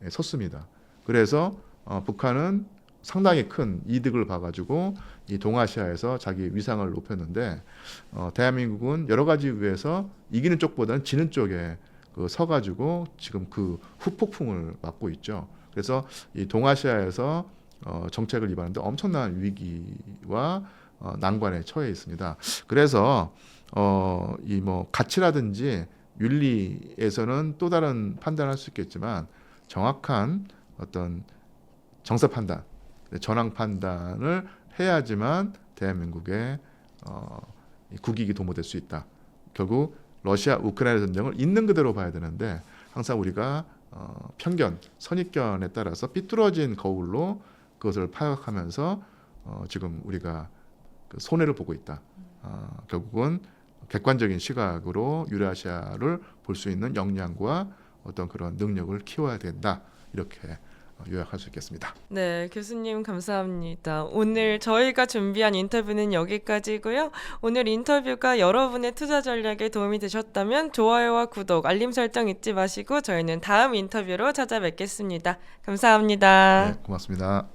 S1: 섰습니다. 그래서 북한은 상당히 큰 이득을 봐가지고 이 동아시아에서 자기 위상을 높였는데 대한민국은 여러 가지 위해서 이기는 쪽보다는 지는 쪽에 서가지고 지금 그 후폭풍을 맞고 있죠. 그래서 이 동아시아에서 정책을 위반하는데 엄청난 위기와 난관에 처해 있습니다. 그래서 이 뭐 가치라든지 윤리에서는 또 다른 판단을 할 수 있겠지만 정확한 어떤 정세 판단, 전황 판단을 해야지만 대한민국의 국익이 도모될 수 있다. 결국 러시아 우크라이나 전쟁을 있는 그대로 봐야 되는데 항상 우리가 편견, 선입견에 따라서 삐뚤어진 거울로 그것을 파악하면서 지금 우리가 그 손해를 보고 있다. 결국은 객관적인 시각으로 유라시아를 볼 수 있는 역량과 어떤 그런 능력을 키워야 된다. 이렇게 요약할 수 있겠습니다.
S2: 네, 교수님 감사합니다. 오늘 저희가 준비한 인터뷰는 여기까지고요. 오늘 인터뷰가 여러분의 투자 전략에 도움이 되셨다면 좋아요와 구독, 알림 설정 잊지 마시고 저희는 다음 인터뷰로 찾아뵙겠습니다. 감사합니다.
S1: 네, 고맙습니다.